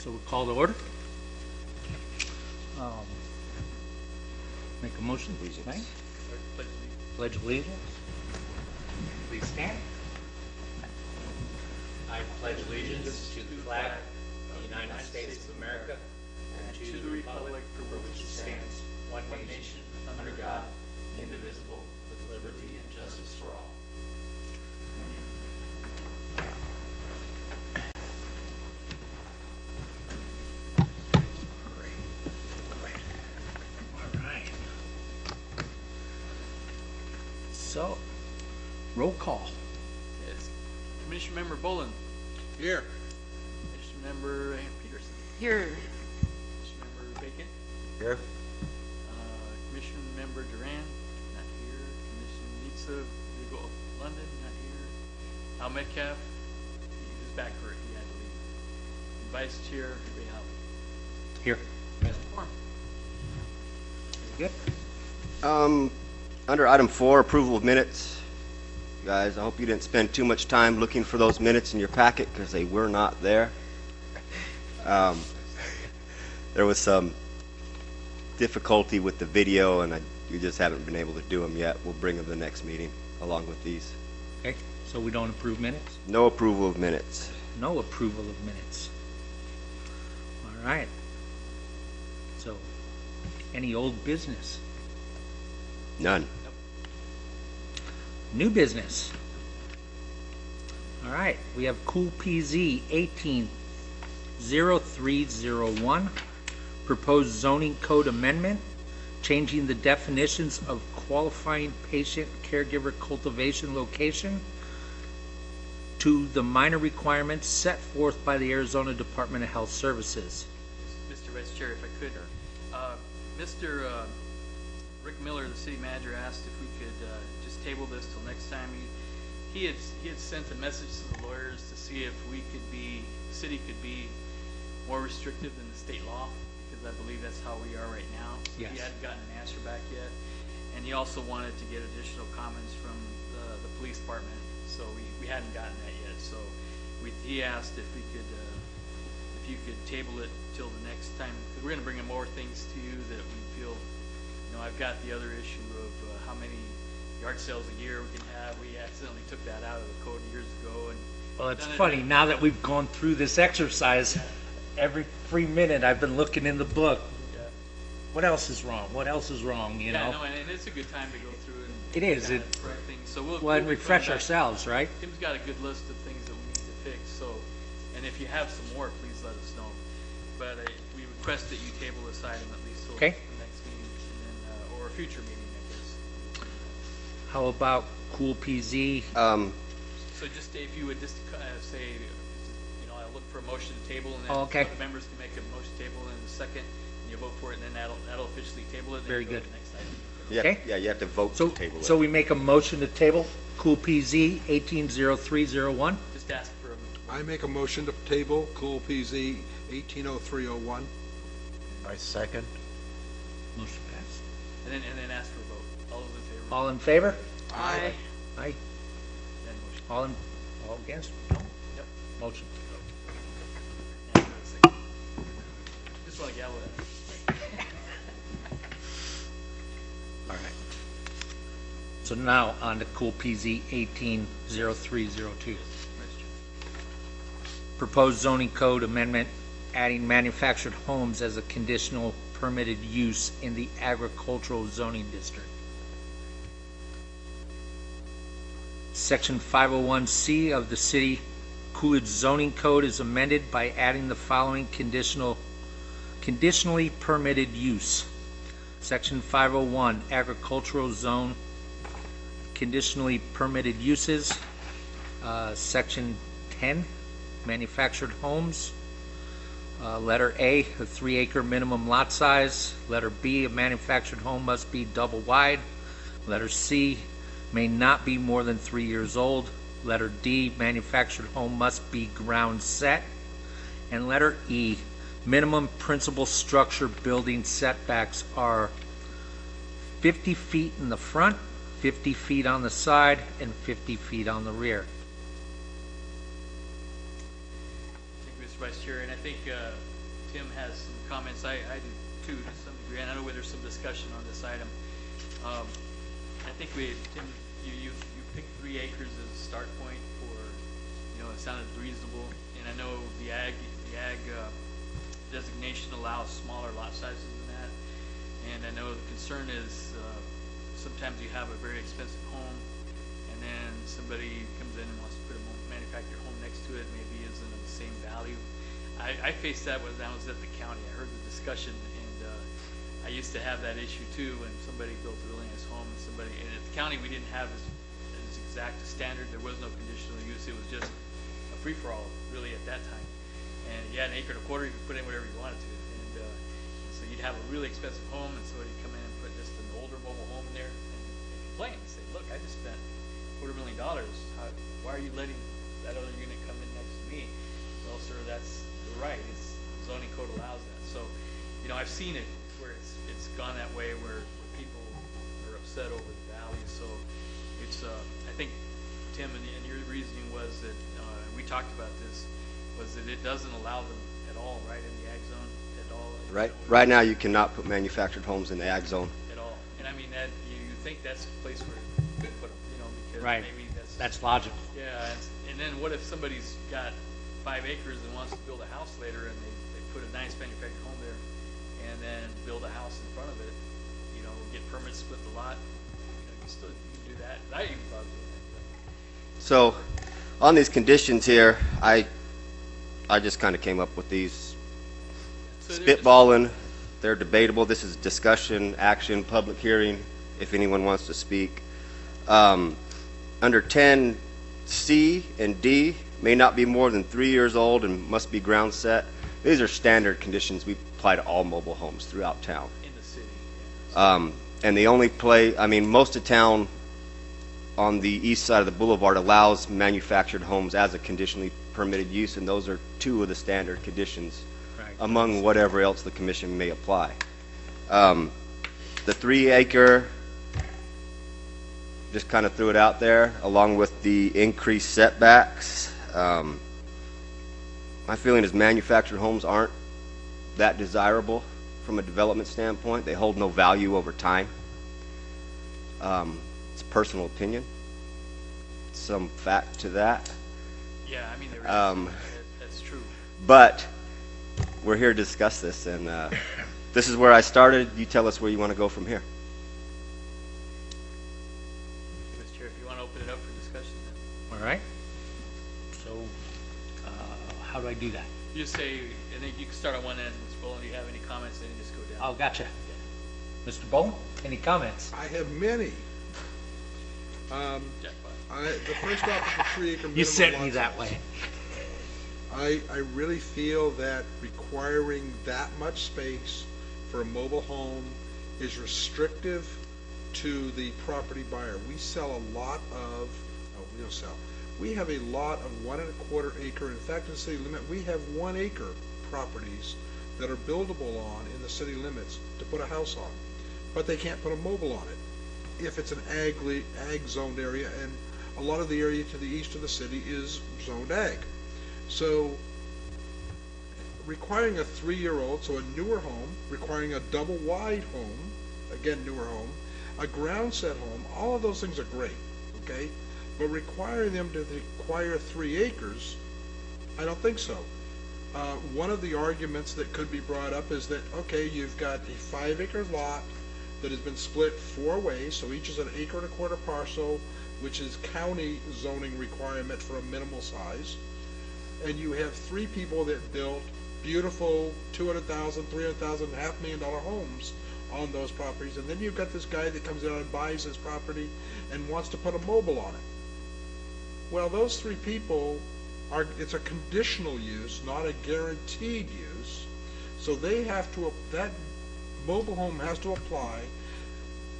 so we'll call to order. Make a motion, please. Pledge allegiance. Please stand. I pledge allegiance to the flag of the United States of America and to the republic for which it stands, one nation, under God, indivisible, with liberty and justice for all. All right. So, roll call. Yes. Commissioner Member Bolin. Here. Commissioner Member Peterson. Here. Commissioner Member Bacon. Here. Commissioner Member Duran. Not here. Commissioner Nitsa Legal London. Not here. Al Metcalf. He was back for it. He had to leave. And Vice Chair Ray Howley. Here. Form. Good. Under item 4, approval of minutes. Guys, I hope you didn't spend too much time looking for those minutes in your packet because they were not there. There was some difficulty with the video and you just haven't been able to do them yet. We'll bring them the next meeting along with these. Okay, so we don't approve minutes? No approval of minutes. No approval of minutes. All right. So, any old business? None. New business. All right, we have Cool PZ 180301, proposed zoning code amendment, changing the definitions of qualifying patient caregiver cultivation location to the minor requirements set forth by the Arizona Department of Health Services. Mr. Vice Chair, if I could. Mr. Rick Miller, the city manager, asked if we could just table this till next time. He had sent a message to the lawyers to see if the city could be more restrictive than the state law, because I believe that's how we are right now. So yes. He hadn't gotten an answer back yet, and he also wanted to get additional comments from the police department. So we hadn't gotten that yet. So he asked if we could, if you could table it till the next time, because we're going to bring in more things to you that we feel. I've got the other issue of how many yard sales a year we can have. We accidentally took that out of the code years ago. And well, it's funny, now that we've gone through this exercise, every free minute I've been looking in the book. Yeah. What else is wrong? What else is wrong, you know? No, and it's a good time to go through and It is. correct things. So we'll and refresh ourselves, right? Tim's got a good list of things that we need to fix. So, and if you have some more, please let us know. But we request that you table this item at least till Okay. the next meeting, and then, or a future meeting, I guess. How about Cool PZ? So just if you would just say, I'll look for a motion to table, and then okay. the members can make a motion to table in a second, and you vote for it, and then that'll officially table it. And Very then go good. to the next item. Yeah, Okay. yeah, you have to vote So, to table it. so we make a motion to table Cool PZ 180301. Just ask for a. I make a motion to table Cool PZ 180301. I second. Motion passed. And then ask for a vote. All those in favor? All in favor? Aye. Aye. Then motion. All against? No. Yep. Motion. Now for a second. Just want to gavel that. All right. So now on to Cool PZ 180302. Proposed zoning code amendment adding manufactured homes as a conditional permitted use in the agricultural zoning district. Section 501C of the city Coolidge zoning code is amended by adding the following conditionally permitted use. Section 501 agricultural zone conditionally permitted uses. Section 10 manufactured homes. Letter A, a 3-acre minimum lot size. Letter B, a manufactured home must be double wide. Letter C, may not be more than 3 years old. Letter D, manufactured home must be ground set. And letter E, minimum principal structure building setbacks are 50 feet in the front, 50 feet on the side, and 50 feet on the rear. Thank you, Mr. Vice Chair. And I think Tim has some comments. I do too, to some degree, and I know there's some discussion on this item. I think Tim, you picked 3 acres as a start point for, it sounded reasonable, and I know the ag designation allows smaller lot sizes than that, and I know the concern is sometimes you have a very expensive home, and then somebody comes in and wants to put a manufactured home next to it, maybe isn't of the same value. I faced that when I was at the county. I heard the discussion, and I used to have that issue too when somebody built a really nice home, and at the county we didn't have as exact a standard. There was no conditional use. It was just a free-for-all really at that time. And you had 1.25 acres, you could put in whatever you wanted to. And so you'd have a really expensive home, and somebody would come in and put just an older mobile home in there and complain and say, look, I just spent $250,000. Why are you letting that other unit come in next to me? Well, sir, you're right. The zoning code allows that. So, I've seen it where it's gone that way where people are upset over the value. So it's, I think, Tim, and your reasoning was that, we talked about this, was that it doesn't allow them at all, right, in the ag zone at all? Right now, you cannot put manufactured homes in the ag zone. At all. And I mean, that you think that's a place where you could put them, because Right. maybe That's logical. yeah, and then what if somebody's got 5 acres and wants to build a house later, and they put a nice manufactured home there, and then build a house in front of it, get permits, split the lot, you can do that. I even thought of doing that. So, on these conditions here, I just kind of came up with these, So they're spitballing. They're debatable. This is discussion, action, public hearing, if anyone wants to speak. Under 10C and D, may not be more than 3 years old and must be ground set. These are standard conditions we apply to all mobile homes throughout town. in the city. Yeah. And the only most of town on the east side of the boulevard allows manufactured homes as a conditionally permitted use, and those are 2 of the standard conditions Right. among whatever else the commission may apply. The 3 acre, just kind of threw it out there, along with the increased setbacks. My feeling is manufactured homes aren't that desirable from a development standpoint. They hold no value over time. It's a personal opinion. Some fact to that. Yeah, I mean, that's true. But we're here to discuss this, and this is where I started. You tell us where you want to go from here. Mr. Chair, if you want to open it up for discussion, then. All right. So, how do I do that? You just say, and then you can start on one end, Mr. Boland, do you have any comments, then you just go down. Oh, gotcha. Mr. Bowman, any comments? I have many. Jackpot. The first off is the 3 acre minimum You sent me lot that size. way. I really feel that requiring that much space for a mobile home is restrictive to the property buyer. We sell a lot of, we don't sell, we have a lot of 1.25 acre, in fact in the city limit, we have 1 acre properties that are buildable on in the city limits to put a house on, but they can't put a mobile on it if it's an ag zoned area, and a lot of the area to the east of the city is zoned ag. So requiring a 3-year-old, so a newer home, requiring a double wide home, again newer home, a ground set home, all of those things are great, okay? But requiring them to require 3 acres, I don't think so. One of the arguments that could be brought up is that, okay, you've got a 5-acre lot that has been split 4 ways, so each is an 1.25 acre parcel, which is county zoning requirement for a minimal size, and you have 3 people that built beautiful $200,000, $300,000, $500,000 homes on those properties, and then you've got this guy that comes out and buys his property and wants to put a mobile on it. Well, those 3 people it's a conditional use, not a guaranteed use, so they have to, that mobile home has to apply.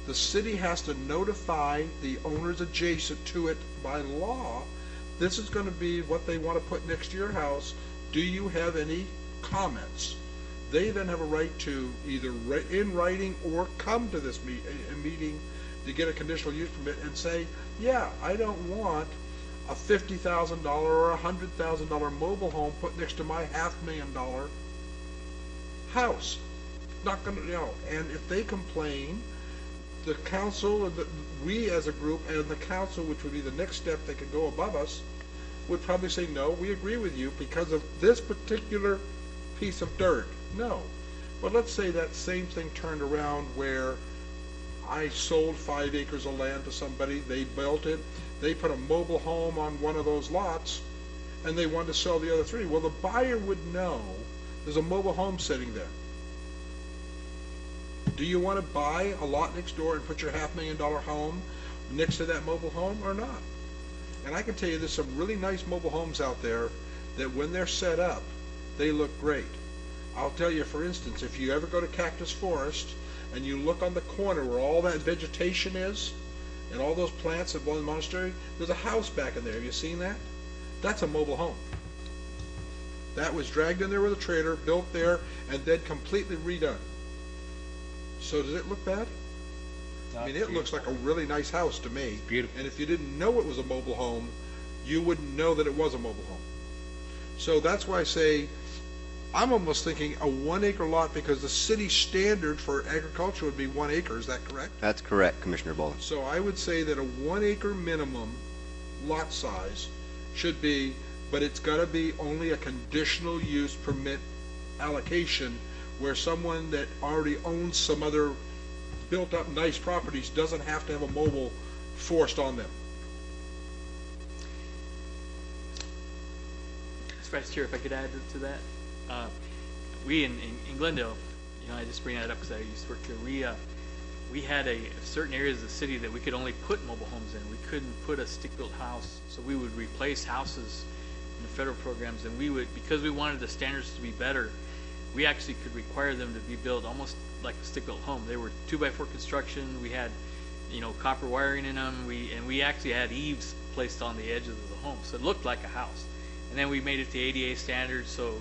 The city has to notify the owners adjacent to it by law, this is going to be what they want to put next to your house. Do you have any comments? They then have a right to either in writing or come to this meeting to get a conditional use permit and say, yeah, I don't want a $50,000 or a $100,000 mobile home put next to my $500,000 house. Not gonna, and if they complain, the council, we as a group, and the council, which would be the next step that could go above us, would probably say, no, we agree with you because of this particular piece of dirt. No. But let's say that same thing turned around where I sold 5 acres of land to somebody, they built it, they put a mobile home on one of those lots, and they wanted to sell the other 3. Well, the buyer would know there's a mobile home sitting there. Do you want to buy a lot next door and put your $500,000 home next to that mobile home or not? And I can tell you there's some really nice mobile homes out there that when they're set up, they look great. I'll tell you, for instance, if you ever go to Cactus Forest and you look on the corner where all that vegetation is and all those plants that blow in the monastery, there's a house back in there. Have you seen that? That's a mobile home. That was dragged in there with a trailer, built there, and then completely redone. So does it look bad? I mean, it looks like a really nice house to me. Beautiful. And if you didn't know it was a mobile home, you wouldn't know that it was a mobile home. So that's why I say, I'm almost thinking a 1 acre lot, because the city standard for agriculture would be 1 acre. Is that correct? That's correct, Commissioner Bolin. So I would say that a 1 acre minimum lot size should be, but it's got to be only a conditional use permit allocation, where someone that already owns some other built up nice properties doesn't have to have a mobile forced on them. Mr. Vice Chair, if I could add to that, we in Glendale, I just bring that up because I used to work there. We had certain areas of the city that we could only put mobile homes in. We couldn't put a stick-built house, so we would replace houses in the federal programs, and we would, because we wanted the standards to be better, we actually could require them to be built almost like a stick-built home. They were 2x4 construction. We had, copper wiring in them. We actually had eaves placed on the edges of the home, so it looked like a house. And then we made it to ADA standards, so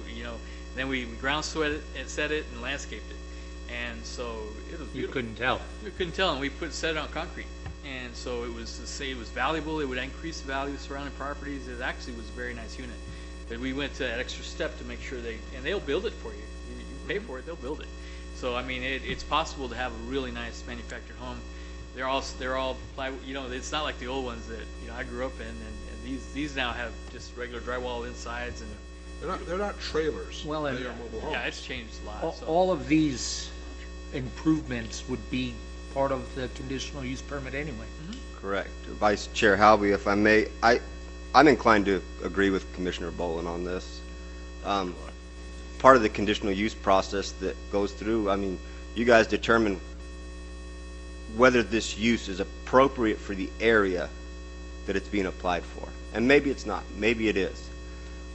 then we ground set it and landscaped it, and so it was beautiful. You couldn't tell. We couldn't tell, and we set it on concrete, and so it was valuable. It would increase the value of surrounding properties. It actually was a very nice unit, but we went to that extra step to make sure they'll build it for you. You pay for it, they'll build it. So I mean, it's possible to have a really nice manufactured home. They're all plywood. It's not like the old ones that I grew up in, and these now have just regular drywall insides, and They're not trailers. Well, and they are mobile homes. yeah, it's changed a lot. So. All of these improvements would be part of the conditional use permit anyway. Correct. Vice Chair Halby, if I may, I'm inclined to agree with Commissioner Bolin on this. Part of the conditional use process that goes through, you guys determine whether this use is appropriate for the area that it's being applied for. And maybe it's not, maybe it is.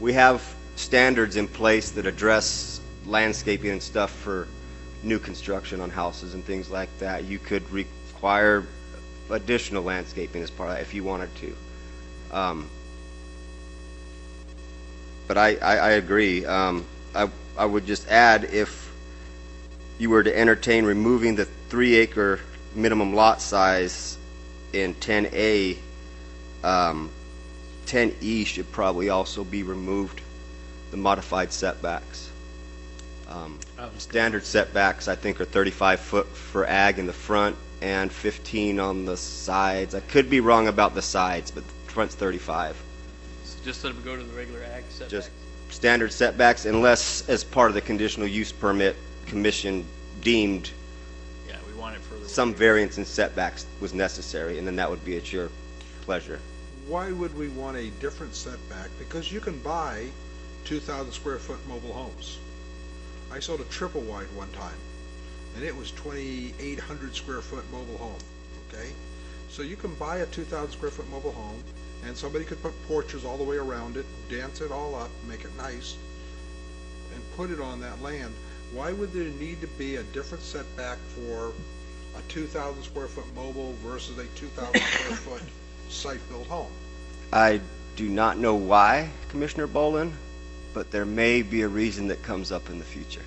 We have standards in place that address landscaping and stuff for new construction on houses and things like that. You could require additional landscaping as part of that if you wanted to. But I agree. I would just add, if you were to entertain removing the 3 acre minimum lot size in 10A, 10E should probably also be removed, the modified setbacks. Standard setbacks, I think, are 35 foot for ag in the front and 15 on the sides. I could be wrong about the sides, but the front's 35. So just let them go to the regular ag setbacks? Just standard setbacks, unless as part of the conditional use permit commission deemed Yeah, we want it further some away. variance in setbacks was necessary, and then that would be at your pleasure. Why would we want a different setback? Because you can buy 2,000 square foot mobile homes. I sold a triple wide one time, and it was 2,800 square foot mobile home, okay? So you can buy a 2,000 square foot mobile home, and somebody could put porches all the way around it, dance it all up, make it nice, and put it on that land. Why would there need to be a different setback for a 2,000 square foot mobile versus a 2,000 square foot site-built home? I do not know why, Commissioner Bolin, but there may be a reason that comes up in the future.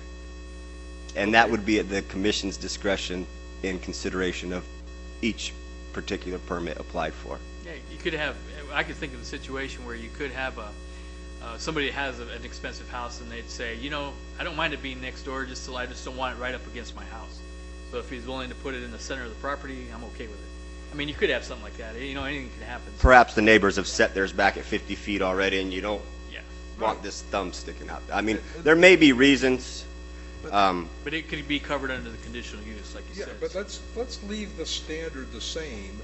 And that would be at the commission's discretion in consideration of each particular permit applied for. Yeah, you could have, I could think of a situation where you could have somebody has an expensive house and they'd say, you know, I don't mind it being next door, just so I just don't want it right up against my house. So if he's willing to put it in the center of the property, I'm okay with it. I mean, you could have something like that. You know, anything can happen. Perhaps the neighbors have set theirs back at 50 feet already, and you don't Yeah. want this thumb sticking out. I mean, there may be reasons. But it could be covered under the conditional use, like you Yeah, said. but let's leave the standard the same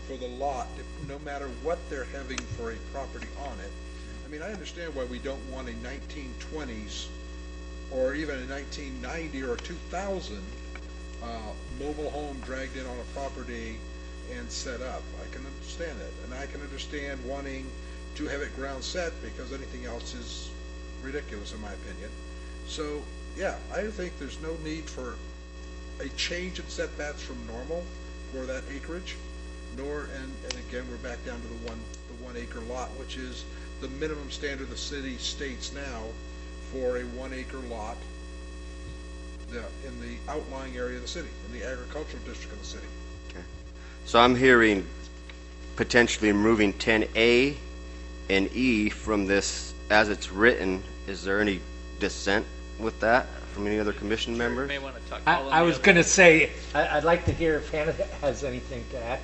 for the lot, no matter what they're having for a property on it. I mean, I understand why we don't want a 1920s or even a 1990 or a 2000 mobile home dragged in on a property and set up. I can understand it, and I can understand wanting to have it ground set because anything else is ridiculous in my opinion. So, yeah, I think there's no need for a change in setbacks from normal for that acreage, nor, and again, we're back down to the 1 acre lot, which is the minimum standard the city states now for a 1 acre lot in the outlying area of the city, in the agricultural district of the city. So I'm hearing potentially removing 10A and E from this as it's written. Is there any dissent with that from any other commission You members? may want to talk. I was going to say, I'd like to hear if Hannah has anything to add.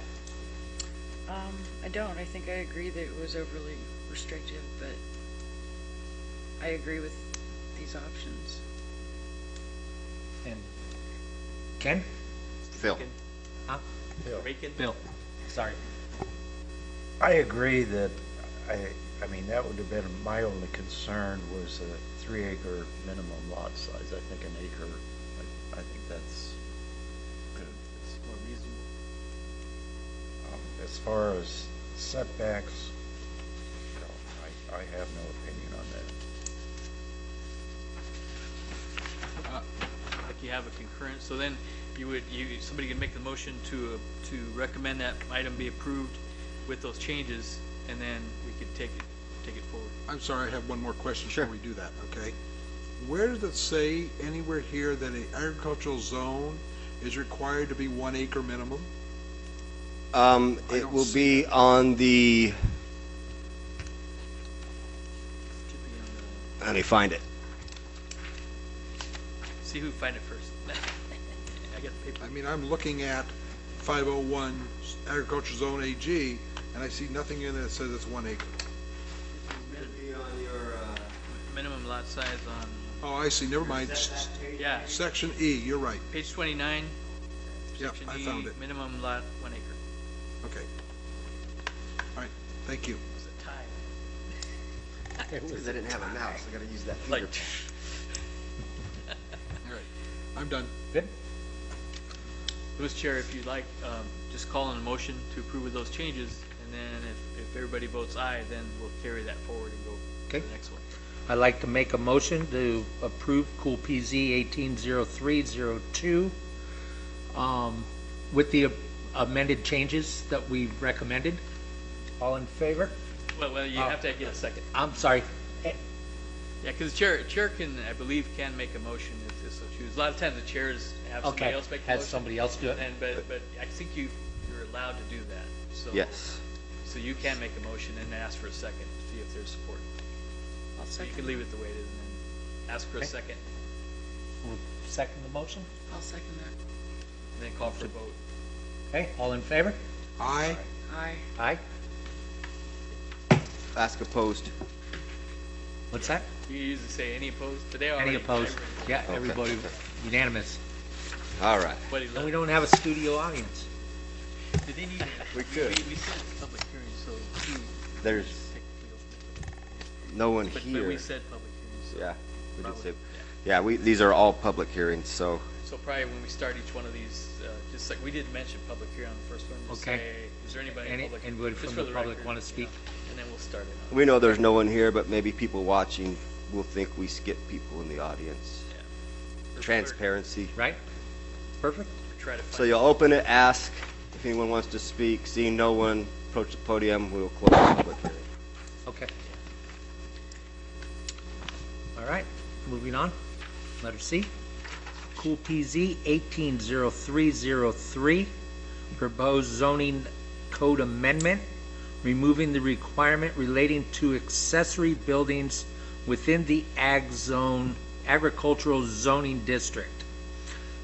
I don't. I think I agree that it was overly restrictive, but I agree with these options. And Ken? Phil? Huh? Bacon? Bill? Sorry. I agree that, I mean, that would have been my only concern was a 3 acre minimum lot size. I think an acre, I think that's good. It's more reasonable. As far as setbacks, no, I have no opinion on that. Like you have a concurrent, so then somebody can make the motion to recommend that item be approved with those changes, and then we could take it forward. I'm sorry, I have one more question Sure. before we do that, okay? Where does it say anywhere here that an agricultural zone is required to be 1 acre minimum? It don't will see be on the, Should be on the, let me find it. see who find it first. I got the paper. I mean, I'm looking at 501 agricultural zone AG, and I see nothing in there that says it's 1 acre. Be on your, Minimum lot size on, Oh, I see, never mind. yeah, Section E, you're right. page 29. Yep, Section I E, found it. minimum lot 1 acre. Okay. All right, thank you. It's a tie. because I didn't have a mouse, I gotta use that Like, finger. All right, I'm done. Good? Louis Chair, if you'd like, just call in a motion to approve with those changes, and then if everybody votes aye, then we'll carry that forward and go Okay. to the next one. I'd like to make a motion to approve Cool PZ 180302 with the amended changes that we recommended. All in favor? Well, you have to get a second. I'm sorry. Yeah, because chair can, I believe, can make a motion if so choose. A lot of times the chairs have somebody Okay, else make the motion. has somebody else do it? And but I think you're allowed to do that. So Yes. So you can make a motion and ask for a second, see if there's support. I'll So you second. can leave it the way it is and then ask for a Okay. second, We'll second the motion. I'll second that. and then call for a vote. Okay, all in favor? Aye. Aye. Aye. Ask opposed. What's that? You usually say any opposed? Today already. Any opposed? Yeah, everybody unanimous. All right. Buddy, And we don't have a studio audience. did they need? We could. We said public hearing, so who? There's technically no one open. But here. we said public hearing, so. Yeah, we did Probably, say, yeah, these are all public hearings, so, So probably when we start each one of these, just like we did mention public hearing on the first one, just Okay. say, is there anybody in Any- public? anybody just from for the public record, wanna you speak? know, And then we'll start it on. we know there's no one here, but maybe people watching will think we skip people in the audience. Yeah. Or- Transparency. Right? Perfect. or Try to find. So you'll open it, ask if anyone wants to speak. Seeing no one, approach the podium, we'll close the public hearing. Okay. All right, moving on. Letter C. Cool PZ 180303, proposed zoning code amendment removing the requirement relating to accessory buildings within the agricultural zoning district.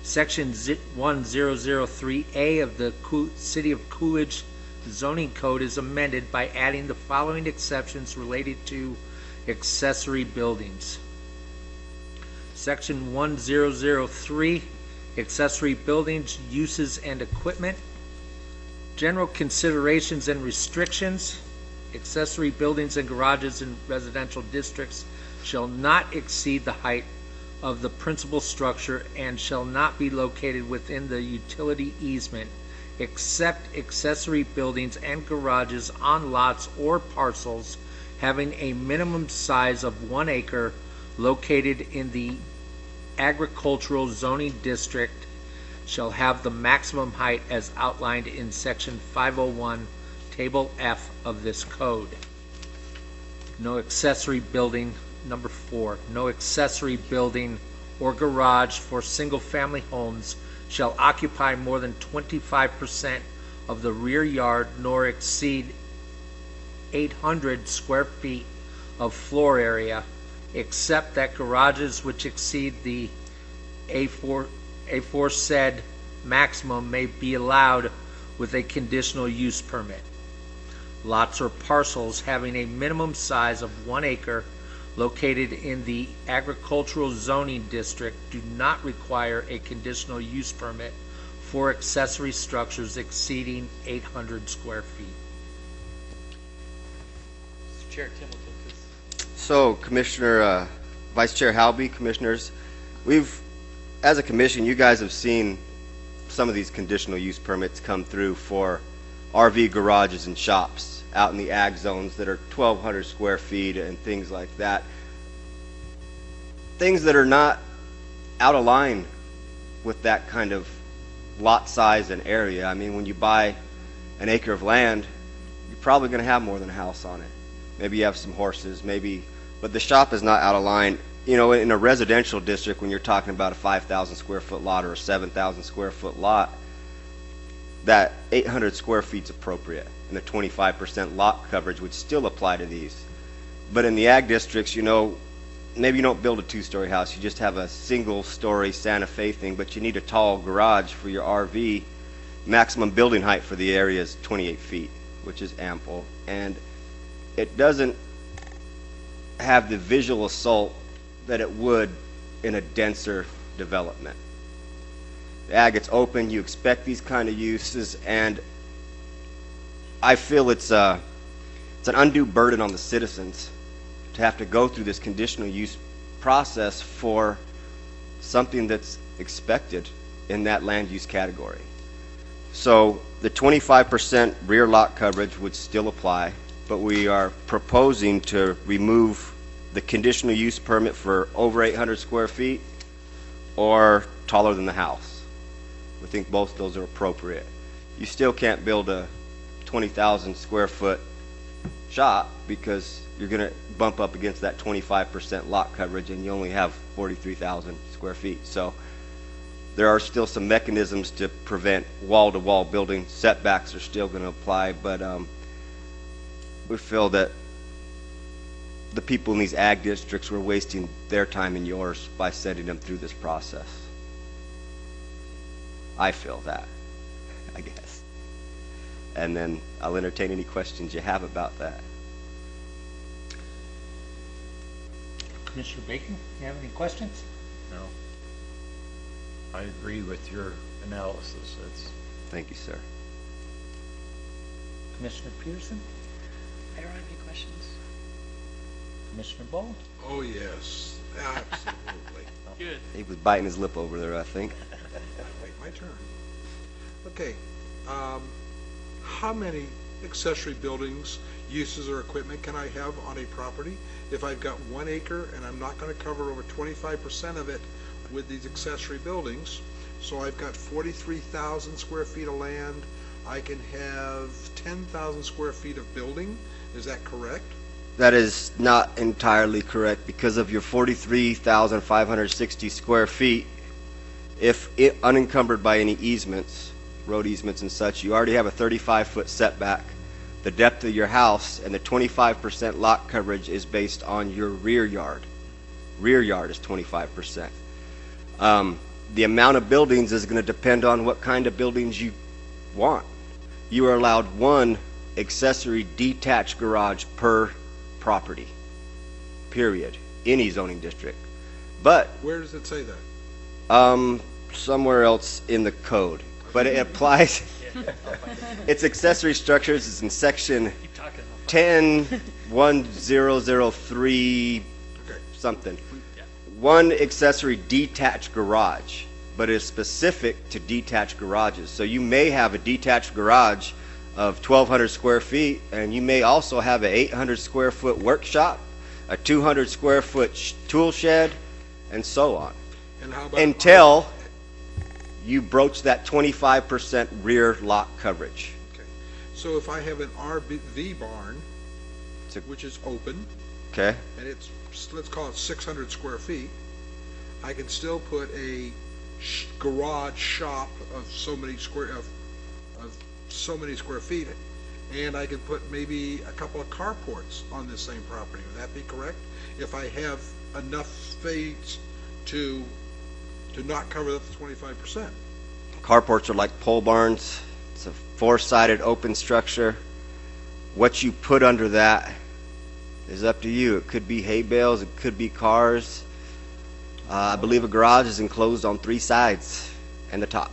Section 1003A of the City of Coolidge zoning code is amended by adding the following exceptions related to accessory buildings. Section 1003, accessory buildings, uses and equipment. General considerations and restrictions. Accessory buildings and garages in residential districts shall not exceed the height of the principal structure and shall not be located within the utility easement, except accessory buildings and garages on lots or parcels having a minimum size of 1 acre located in the agricultural zoning district shall have the maximum height as outlined in section 501, table F of this code. No accessory building, number 4, no accessory building or garage for single-family homes shall occupy more than 25% of the rear yard nor exceed 800 square feet of floor area, except that garages which exceed the aforesaid maximum may be allowed with a conditional use permit. Lots or parcels having a minimum size of 1 acre located in the agricultural zoning district do not require a conditional use permit for accessory structures exceeding 800 square feet. Mr. Chair, Tim will take this. So, Commissioner, Vice Chair Halby, Commissioners, as a commission, you guys have seen some of these conditional use permits come through for RV garages and shops out in the ag zones that are 1,200 square feet and things like that. Things that are not out of line with that kind of lot size and area. I mean, when you buy an acre of land, you're probably going to have more than a house on it. Maybe you have some horses, but the shop is not out of line. You know, in a residential district, when you're talking about a 5,000 square foot lot or a 7,000 square foot lot, that 800 square feet is appropriate, and the 25% lot coverage would still apply to these. But in the ag districts, you know, maybe you don't build a 2-story house, you just have a single-story Santa Fe thing, but you need a tall garage for your RV. Maximum building height for the area is 28 feet, which is ample, and it doesn't have the visual assault that it would in a denser development. The ag, it's open, you expect these kind of uses, and I feel it's an undue burden on the citizens to have to go through this conditional use process for something that's expected in that land use category. So the 25% rear lot coverage would still apply, but we are proposing to remove the conditional use permit for over 800 square feet or taller than the house. We think both those are appropriate. You still can't build a 20,000 square foot shop because you're going to bump up against that 25% lot coverage and you only have 43,000 square feet. So there are still some mechanisms to prevent wall-to-wall building. Setbacks are still going to apply, but we feel that the people in these ag districts were wasting their time and yours by sending them through this process. I feel that, I guess. And then I'll entertain any questions you have about that. Commissioner Bacon, you have any questions? No. I agree with your analysis. Thank you, sir. Commissioner Peterson? I don't have any questions. Commissioner Ball? Oh, yes, absolutely. Good. He was biting his lip over there, I think. Wait, my turn. Okay, how many accessory buildings, uses, or equipment can I have on a property if I've got 1 acre and I'm not going to cover over 25% of it with these accessory buildings? So I've got 43,000 square feet of land. I can have 10,000 square feet of building. Is that correct? That is not entirely correct because of your 43,560 square feet. If it unencumbered by any easements, road easements and such, you already have a 35-foot setback the depth of your house, and the 25% lot coverage is based on your rear yard. Rear yard is 25%. The amount of buildings is going to depend on what kind of buildings you want. You are allowed one accessory detached garage per property, period, any zoning district. But Where does it say that? somewhere else in the code, but it applies. It's accessory structures. It's in section Keep talking. 101003 Okay. something. Yeah. One accessory detached garage, but it's specific to detached garages. So you may have a detached garage of 1,200 square feet, and you may also have an 800 square foot workshop, a 200 square foot tool shed, and so on. And how about Until you broach that 25% rear lot coverage. Okay. So if I have an RV barn, So- which is open, Okay? and it's, let's call it 600 square feet, I can still put a garage shop of so many square, of so many square feet, and I can put maybe a couple of carports on this same property. Would that be correct? If I have enough space to not cover up the 25%. Carports are like pole barns. It's a four-sided open structure. What you put under that is up to you. It could be hay bales, it could be cars. I believe a garage is enclosed on 3 sides and the top.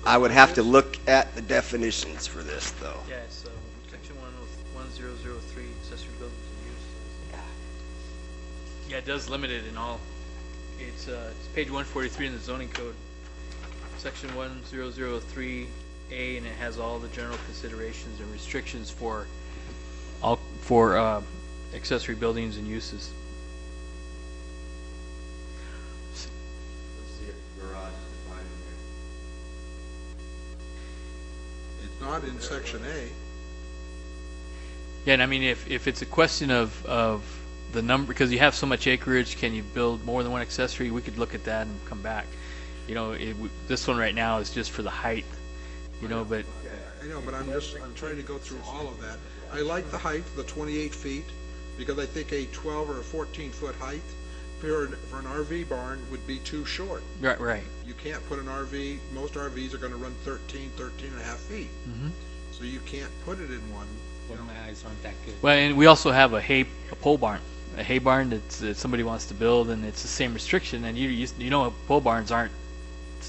I would have to look at the definitions for this, though. Yeah, it's section 1003, accessory buildings and use. Yeah, it does limit it in all. It's page 143 in the zoning code, section 1003A, and it has all the general considerations and restrictions for accessory buildings and uses. Let's see if garage is defined in It's not in section A. Yeah, and I mean, if it's a question of the number, because you have so much acreage, can you build more than one accessory? We could look at that and come back. You know, this one right now is just for the height, you know, but I know, but I'm trying to go through all of that. I like the height, the 28 feet, because I think a 12 or a 14-foot height for an RV barn would be too short. right. You can't put an RV, most RVs are gonna run 13 and a half feet. Mhm. So you can't put it in one. Well, my eyes aren't that good. Well, and we also have a pole barn, a hay barn that somebody wants to build, and it's the same restriction. And you know, pole barns aren't,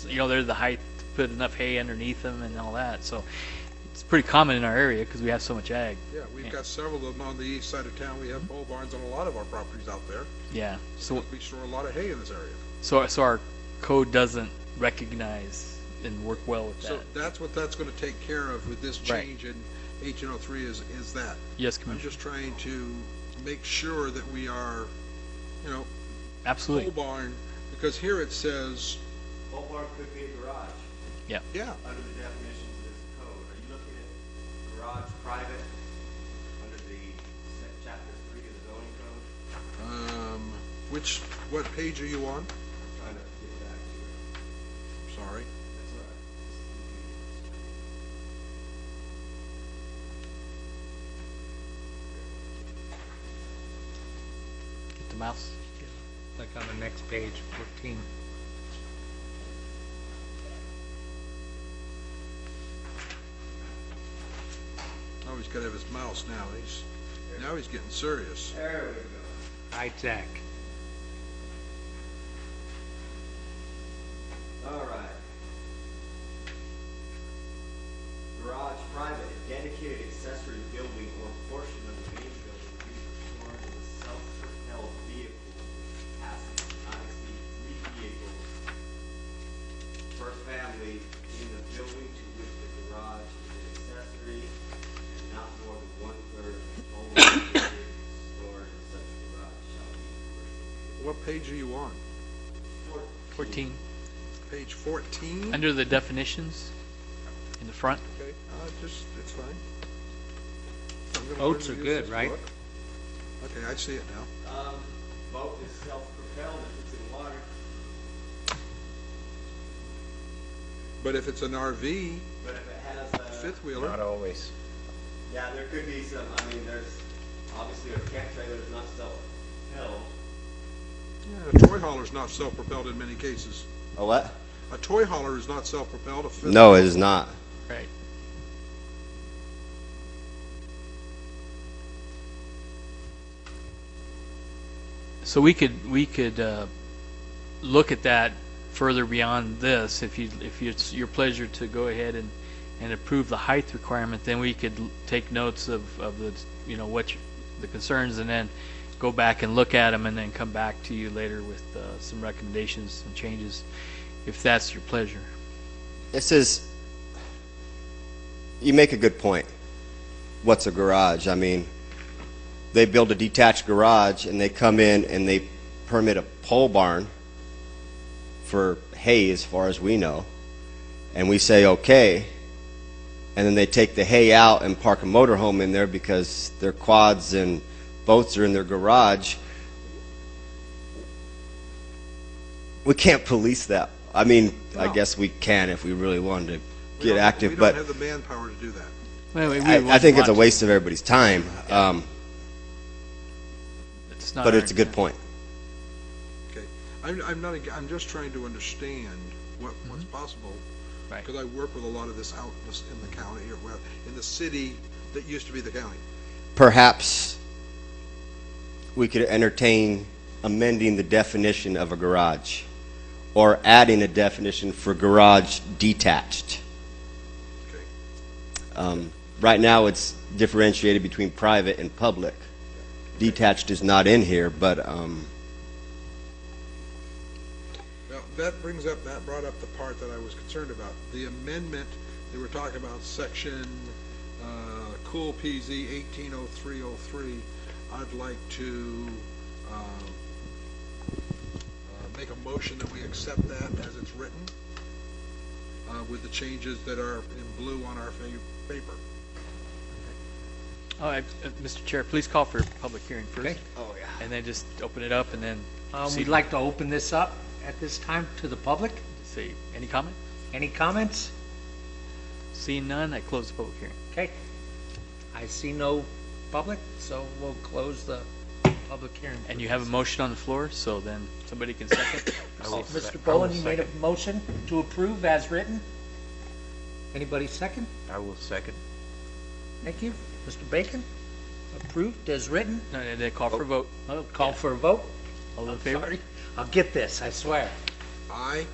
you know, they're the height to put enough hay underneath them and all that. So it's pretty common in our area because we have so much ag. Yeah, we've got several of them on the east side of town. We have pole barns on a lot of our properties out there. Yeah. So We store a lot of hay in this area. so our code doesn't recognize and work well with that. So that's what that's gonna take care of with this Right. change in HN03 is that. Yes, I'm Commissioner. just trying to make sure that we are, you know, Absolutely. pole barn, because here it says, Pole barn could be a garage. yeah, Under the definitions of this code, are you looking at garage private under the chapter 3 of the zoning code? what page are you on? I'm trying to get back to it. Sorry. That's all right. Get the mouse. Like on the next page, 14. Oh, he's gotta have his mouse now. Now he's getting serious. There we go. High tech. All right. Garage private, dedicated accessory building or portion of the main building used for storing of a self-propelled vehicle with capacity not exceed 3 vehicles per family in the building to which the garage is an accessory and not more than 1/3 of the total area stored in such garage shall be commercial. What page are you on? 14. Page 14? Under the definitions in the front. Okay, it's fine. I'm gonna Boats learn are to good, use this right? book. Okay, I see it now. Boat is self-propelled if it's in water. But if it's an RV, But if it has a fifth Not wheeler, always. Yeah, there could be some, I mean, there's, obviously a camp trailer is not self-propelled. Yeah, a toy hauler is not self-propelled in many cases. A what? A toy hauler is not self-propelled. No, it is not. Right. So we could look at that further beyond this. If it's your pleasure to go ahead and approve the height requirement, then we could take notes of the, the concerns, and then go back and look at them, and then come back to you later with some recommendations and changes, if that's your pleasure. This is, you make a good point. What's a garage? I mean, they build a detached garage and they come in and they permit a pole barn for hay, as far as we know, and we say okay, and then they take the hay out and park a motorhome in there because their quads and boats are in their garage. We can't police that. I mean, No. I guess we can if we really wanted to We get don't- active, we but don't have the manpower to do that. Well, I think it's a waste of everybody's time. It's not But our it's a good intent. point. Okay, I'm just trying to understand what's possible. Right. Because I work with a lot of this out in the county, or well, in the city that used to be the county. Perhaps we could entertain amending the definition of a garage, or adding a definition for garage detached. Okay. Right now, it's differentiated between private and public. Detached is not in here, but Well, that brought up the part that I was concerned about. The amendment, they were talking about section, Cool PZ 180303. I'd like to, make a motion that we accept that as it's written, with the changes that are in blue on our paper. All right, Mr. Chair, please call for a public hearing first. Okay. oh yeah. And then just open it up, and then We'd like to open this up at this time to the public. see, any comment? Any comments? Seeing none, I close the public hearing. Okay. I see no public, so we'll close the public hearing. And you have a motion on the floor, so then somebody can second. Mr. Bowen, you made a motion to approve as written. Anybody second? I will second. Thank you. Mr. Bacon, approved as written. No, they call for a vote. I'll call for a vote. All in favor? Sorry. I'll get this, I swear. Aye?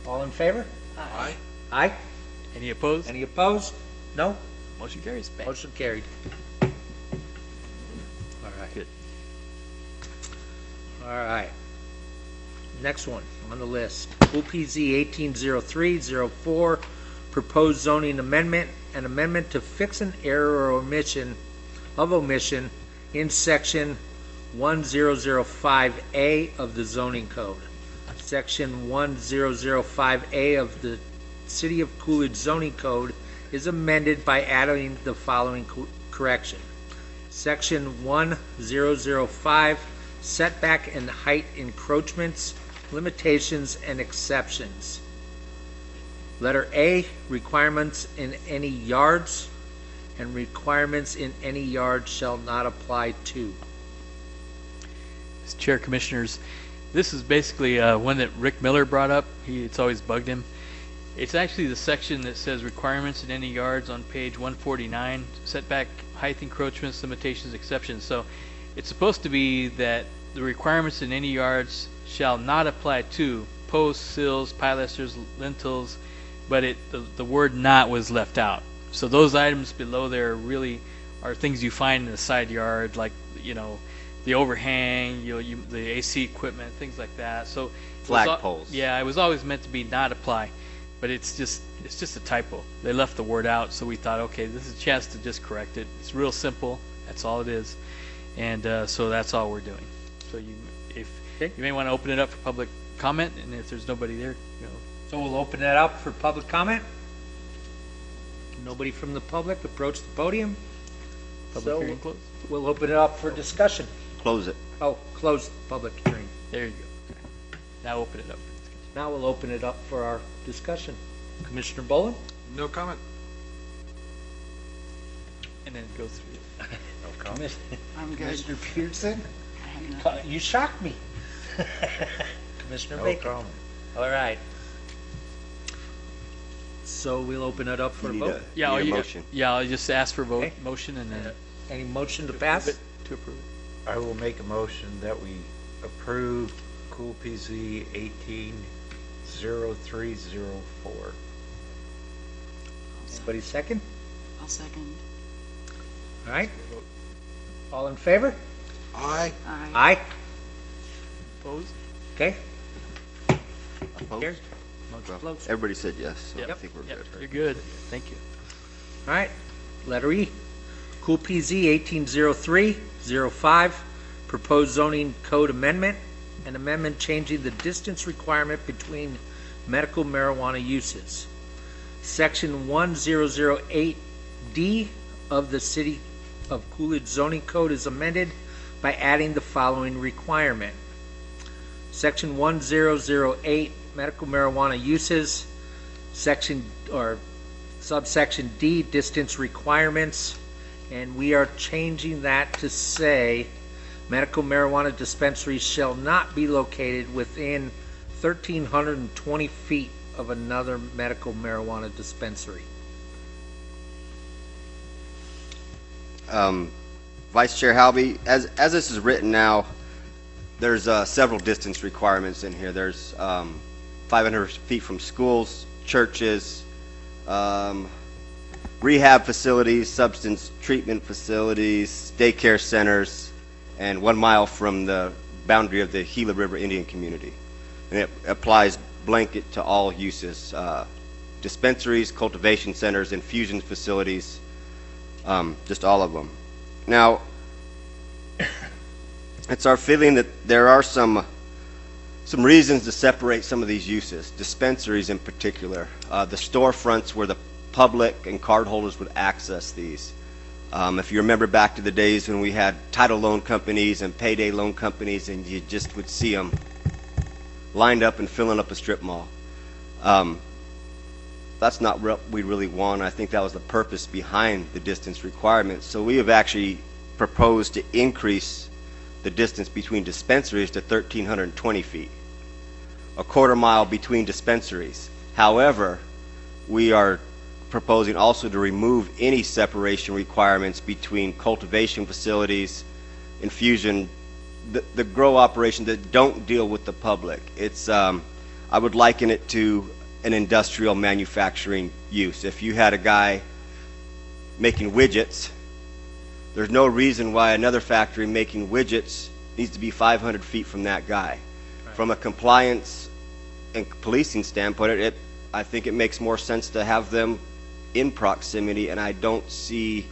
All in favor? Aye? Aye. Any opposed? Any opposed? No? Motion carries. Bang. Motion carried. All right. Good. All right. Next one on the list. OPZ 180304, proposed zoning amendment, an amendment to fix an error or omission in section 1005A of the zoning code. Section 1005A of the City of Coolidge zoning code is amended by adding the following correction. Section 1005, setback and height encroachments, limitations and exceptions. Letter A, requirements in any yards, and requirements in any yard shall not apply to. Mr. Chair, Commissioners, this is basically one that Rick Miller brought up. It's always bugged him. It's actually the section that says requirements in any yards on page 149, setback, height encroachments, limitations, exceptions. So it's supposed to be that the requirements in any yards shall not apply to posts, sills, pilasters, lintels, but the word "not" was left out. So those items below there really are things you find in the side yard, like the overhang, the AC equipment, things like that. So Flagpoles. Yeah, it was always meant to be not apply, but it's just a typo. They left the word out, so we thought, okay, this is a chance to just correct it. It's real simple. That's all it is, and so that's all we're doing. So you may want to open it up for public comment, and if there's nobody there, So we'll open it up for public comment. Nobody from the public approach the podium. public So hearing closed. we'll open it up for discussion. Close it. Oh, close the public hearing. There you go. Okay. Now open it up for discussion. Now we'll open it up for our discussion. Commissioner Boland? No comment. and then go through. No comment. I'm good. Commissioner Peterson, I have no- you shocked me. Commissioner No Bacon. comment. All right. So we'll open it up for a You need vote. a, Yeah, need I'll, a you- motion. yeah, I'll just ask for vote, Okay. motion and then Any motion to pass? to approve it. I will make a motion that we approve Cool PZ 180304. Anybody second? I'll second. All right. All in favor? Aye. Aye. Aye. Opposed? Okay. Opposed? Carried. Motion closed. Everybody said yes, so I Yep, think we're yep, good. you're good. Thank you. All right. Letter E. Cool PZ 180305, proposed zoning code amendment, an amendment changing the distance requirement between medical marijuana uses. Section 1008D of the City of Coolidge zoning code is amended by adding the following requirement. Section 1008, medical marijuana uses, section or subsection D, distance requirements, and we are changing that to say medical marijuana dispensaries shall not be located within 1,320 feet of another medical marijuana dispensary. Vice Chair Halby, as this is written now, there's several distance requirements in here. There's 500 feet from schools, churches, rehab facilities, substance treatment facilities, daycare centers, and 1 mile from the boundary of the Gila River Indian community. And it applies blanket to all uses, dispensaries, cultivation centers, infusion facilities, just all of them. Now, it's our feeling that there are some reasons to separate some of these uses, dispensaries in particular. The storefronts where the public and cardholders would access these. If you remember back to the days when we had title loan companies and payday loan companies, and you just would see them lined up and filling up a strip mall. That's not what we really want. I think that was the purpose behind the distance requirements. So we have actually proposed to increase the distance between dispensaries to 1,320 feet, a quarter mile between dispensaries. However, we are proposing also to remove any separation requirements between cultivation facilities, infusion, the grow operations that don't deal with the public. It's, I would liken it to an industrial manufacturing use. If you had a guy making widgets, there's no reason why another factory making widgets needs to be 500 feet from that guy. Right. From a compliance and policing standpoint, I think it makes more sense to have them in proximity, and I don't see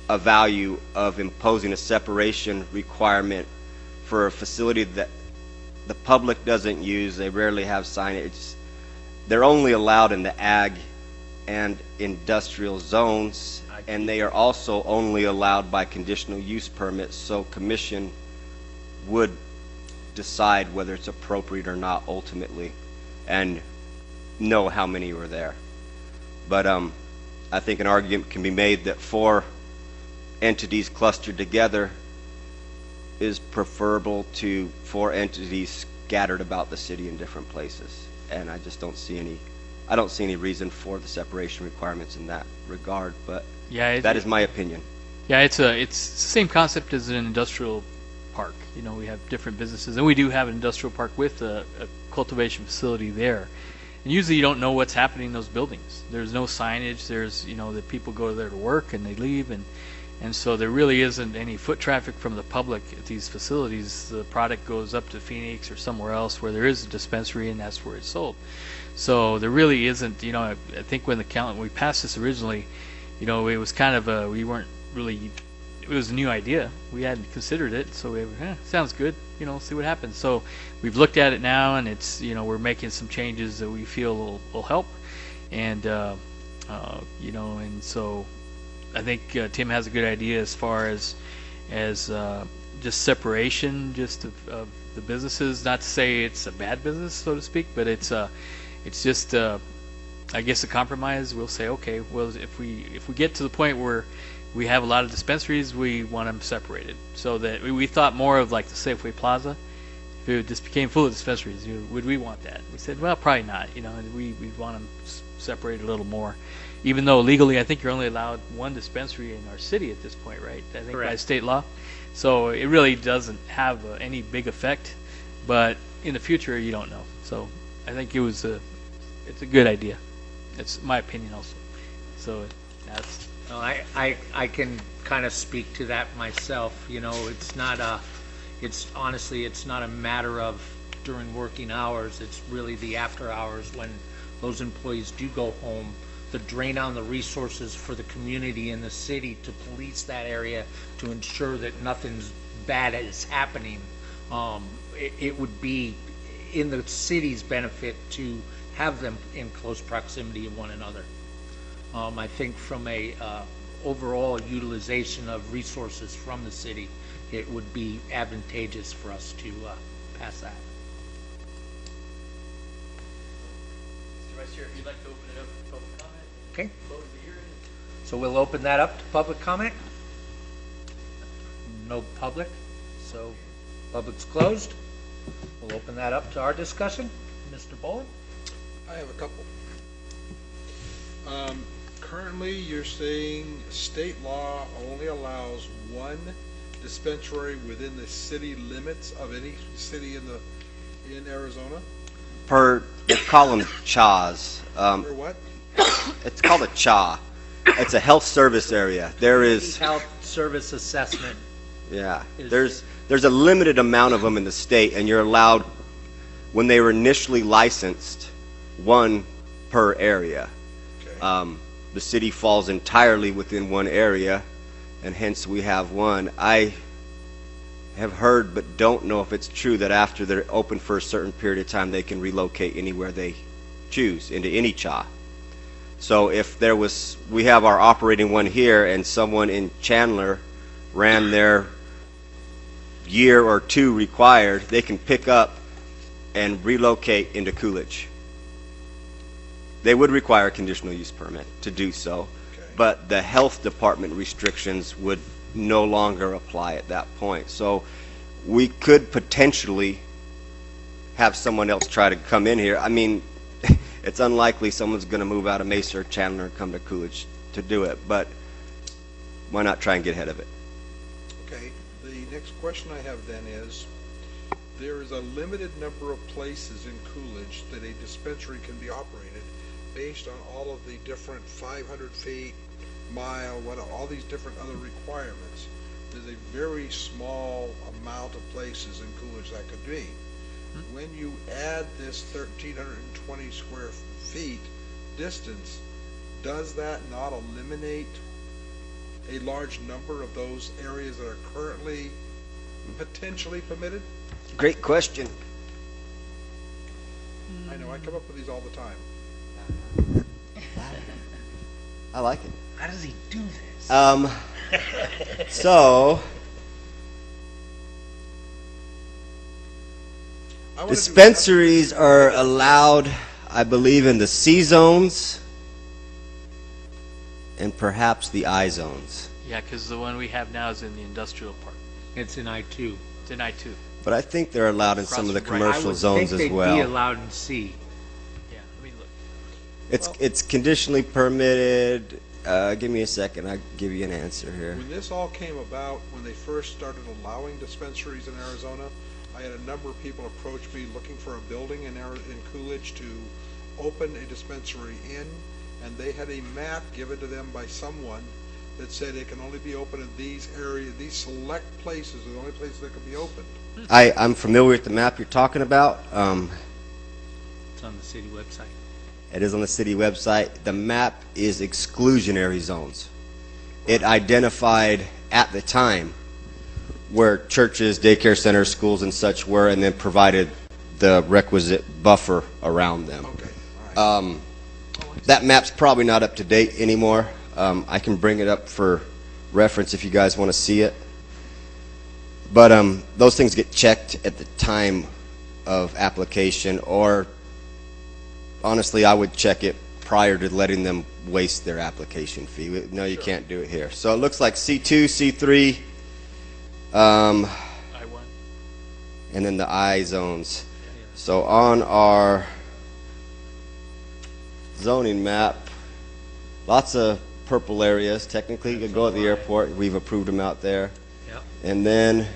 a value of imposing a separation requirement for a facility that the public doesn't use. They rarely have signage. They're only allowed in the ag and industrial zones, and they are also only allowed by conditional use permits, so commission would decide whether it's appropriate or not ultimately and know how many were there. But I think an argument can be made that 4 entities clustered together is preferable to 4 entities scattered about the city in different places. And I just don't see any reason for the separation requirements in that regard, but Yeah, that is my opinion. Yeah, it's the same concept as an industrial park. You know, we have different businesses, and we do have an industrial park with a cultivation facility there. And usually you don't know what's happening in those buildings. There's no signage. There's, you know, the people go there to work and they leave, and so there really isn't any foot traffic from the public at these facilities. The product goes up to Phoenix or somewhere else where there is a dispensary, and that's where it's sold. So there really isn't, you know, I think when we passed this originally, you know, it was kind of we weren't really, it was a new idea. We hadn't considered it, so we sounds good, you know, see what happens. So we've looked at it now, and it's, you know, we're making some changes that we feel will help, and you know, and so I think Tim has a good idea as far as just separation, just of the businesses. Not to say it's a bad business, so to speak, but it's just I guess a compromise, we'll say, okay, well, if we get to the point where we have a lot of dispensaries, we want them separated. So that we thought more of like the Safeway Plaza. If it just became full of dispensaries, would we want that? We said, well, probably not. We want them separated a little more. Even though legally, I think you're only allowed one dispensary in our city at this point, right? I think by Correct. state law. So it really doesn't have any big effect. But in the future, you don't know. So I think it's a good idea. It's my opinion also. So that's. No, I can kind of speak to that myself. It's not honestly, it's not a matter of during working hours. It's really the after hours when those employees do go home, the drain on the resources for the community and the city to police that area to ensure that nothing's bad is happening. It would be in the city's benefit to have them in close proximity of one another. I think from a overall utilization of resources from the city, it would be advantageous for us to pass that. Mr. Vice Chair, if you'd like to open it up for public comment, Okay, close the hearing. so we'll open that up to public comment. No public, so public's closed. We'll open that up to our discussion. Mr. Boland? I have a couple. Currently, you're saying state law only allows one dispensary within the city limits of any city in Arizona? They call them CHAs. Or what? It's called a CHA. It's a health service area. There is, Health Service Assessment. yeah, is- there's a limited amount of them in the state, and you're allowed, when they were initially licensed, one per area. Okay. The city falls entirely within one area, and hence we have one. I have heard, but don't know if it's true, that after they're open for a certain period of time, they can relocate anywhere they choose into any CHA. So if we have our operating one here, and someone in Chandler ran their year or two required, they can pick up and relocate into Coolidge. They would require a conditional use permit to do so, Okay. but the health department restrictions would no longer apply at that point. So we could potentially have someone else try to come in here. I mean, it's unlikely someone's going to move out of Mesa or Chandler and come to Coolidge to do it, but why not try and get ahead of it? Okay, the next question I have then is, there is a limited number of places in Coolidge that a dispensary can be operated based on all of the different 500 feet, mile, all these different other requirements. There's a very small amount of places in Coolidge that could be. When you add this 1,320 square feet distance, does that not eliminate a large number of those areas that are currently potentially permitted? Great question. I know, I come up with these all the time. I like it. How does he do this? So I wanna do dispensaries are allowed, I believe, in the C zones and perhaps the I zones. Yeah, because the one we have now is in the industrial park. It's in I-2. It's in I-2. But I think they're allowed in some of the Across from Bright. commercial zones I would as think they'd be well. allowed in C. Yeah, let me look. It's conditionally permitted. Give me a second. I'll give you an answer here. When this all came about, when they first started allowing dispensaries in Arizona, I had a number of people approach me looking for a building in Coolidge to open a dispensary in, and they had a map given to them by someone that said it can only be open in these areas, these select places are the only places that can be opened. I'm familiar with the map you're talking about. It's on the city website. It is on the city website. The map is exclusionary zones. It identified at the time where churches, daycare centers, schools, and such were, and then provided the requisite buffer around them. Okay, all right. That map's probably not up to date anymore. I can bring it up for reference if you guys want to see it. But those things get checked at the time of application, or honestly, I would check it prior to letting them waste their application fee. No, you can't do it here. So it looks like C2, C3, I-1. and then the I zones. So on our zoning map, lots of purple areas. Technically, you could go at the airport. We've approved them out there. Yep. And then I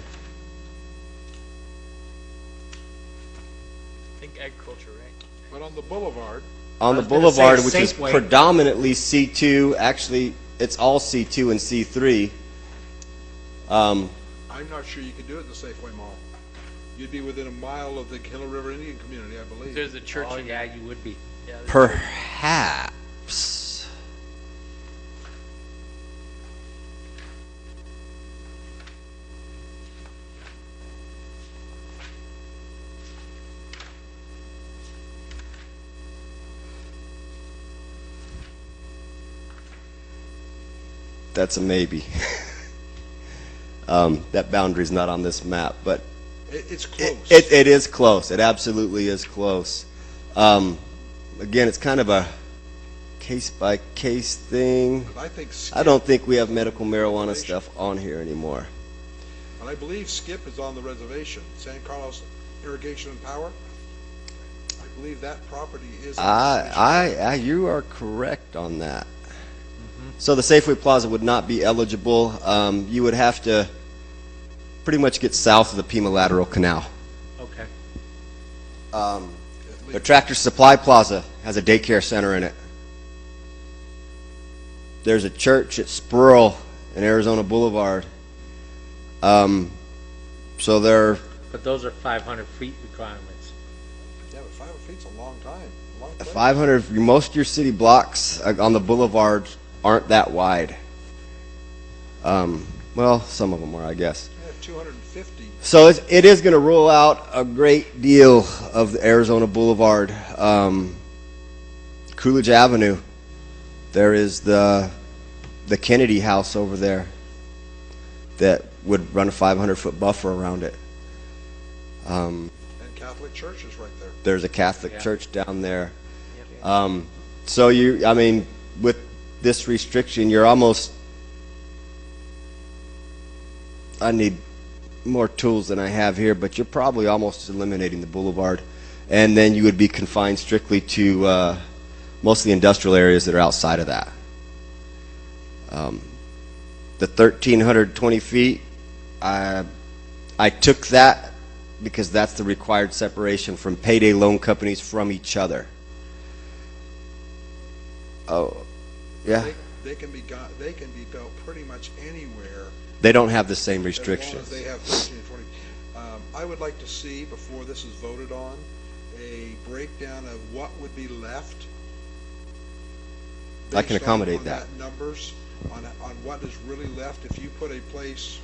think agriculture, right? But on the boulevard, on I the was gonna say boulevard, which is Safeway. predominantly C2, actually, it's all C2 and C3. I'm not sure you could do it in the Safeway Mall. You'd be within a mile of the Killer River Indian community, I believe. There's a church. Oh, in yeah, there. you would be. Yeah, there's- Perhaps. That's a maybe. That boundary's not on this map, but It's close. it is close. It absolutely is close. Again, it's kind of a case-by-case thing. But I think Skip, I don't think we have medical marijuana stuff on here anymore. and I believe Skip is on the reservation. San Carlos Irrigation and Power. I believe that property is. You are correct on that. So the Safeway Plaza would not be eligible. You would have to pretty much get south of the Pima Lateral Canal. Okay. The Tractor Supply Plaza has a daycare center in it. There's a church at Sproul in Arizona Boulevard. So they're But those are 500 feet requirements. Yeah, but 500 feet's a long time. A long place. 500. Most of your city blocks on the boulevard aren't that wide. Well, some of them are, I guess. Yeah, 250. So it is going to rule out a great deal of the Arizona Boulevard. Coolidge Avenue, there is the Kennedy House over there that would run a 500-foot buffer around it. And Catholic Church is right there. There's a Catholic Yeah. church down there. So with this restriction, you're almost, I need more tools than I have here, but you're probably almost eliminating the boulevard. And then you would be confined strictly to most of the industrial areas that are outside of that. The 1,320 feet, I took that because that's the required separation from payday loan companies from each other. Oh, yeah. They can be built pretty much anywhere. They don't have the same As long restrictions. as they have 13 and 20. I would like to see, before this is voted on, a breakdown of what would be left. I can based accommodate on that. Numbers, on what is really left. If you put a place,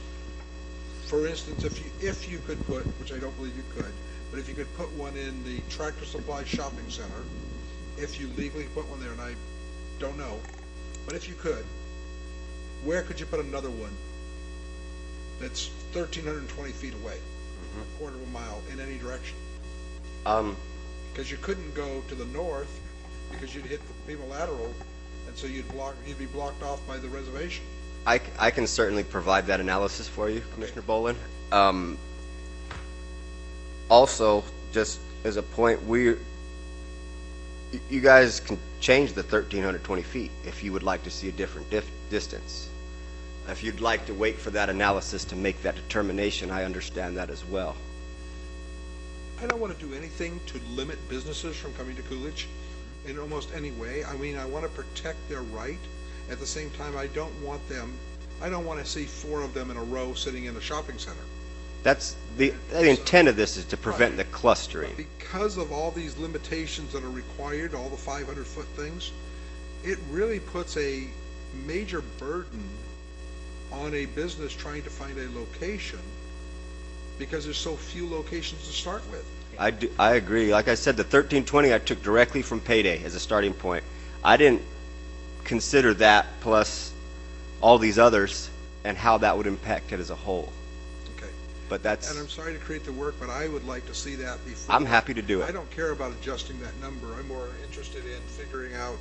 for instance, if you could put, which I don't believe you could, but if you could put one in the Tractor Supply Shopping Center, if you legally put one there, and I don't know, but if you could, where could you put another one that's 1,320 feet away, a quarter of a mile in any direction? Because you couldn't go to the north because you'd hit the Pima Lateral, and so you'd be blocked off by the reservation. I can certainly provide that analysis for you, Commissioner Bolin. Also, just as a point, you guys can change the 1,320 feet if you would like to see a different distance. If you'd like to wait for that analysis to make that determination, I understand that as well. I don't want to do anything to limit businesses from coming to Coolidge in almost any way. I mean, I want to protect their right. At the same time, I don't want to see 4 of them in a row sitting in a shopping center. That's the intent of this is to prevent the clustering. Because of all these limitations that are required, all the 500-foot things, it really puts a major burden on a business trying to find a location because there's so few locations to start with. I agree. Like I said, the 1,320 I took directly from payday as a starting point. I didn't consider that plus all these others and how that would impact it as a whole. Okay. But that's, And I'm sorry to create the work, but I would like to see that before. I'm happy to do I it. don't care about adjusting that number. I'm more interested in figuring out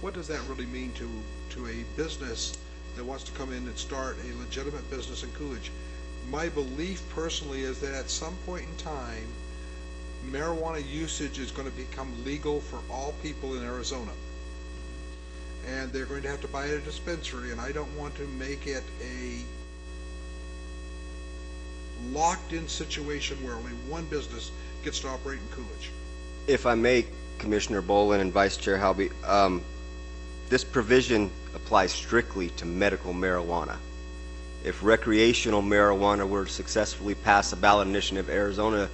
what does that really mean to a business that wants to come in and start a legitimate business in Coolidge? My belief personally is that at some point in time, marijuana usage is going to become legal for all people in Arizona. And they're going to have to buy at a dispensary, and I don't want to make it a locked-in situation where only one business gets to operate in Coolidge. If I may, Commissioner Bolin and Vice Chair Halby, this provision applies strictly to medical marijuana. If recreational marijuana were to successfully pass a ballot initiative in Arizona,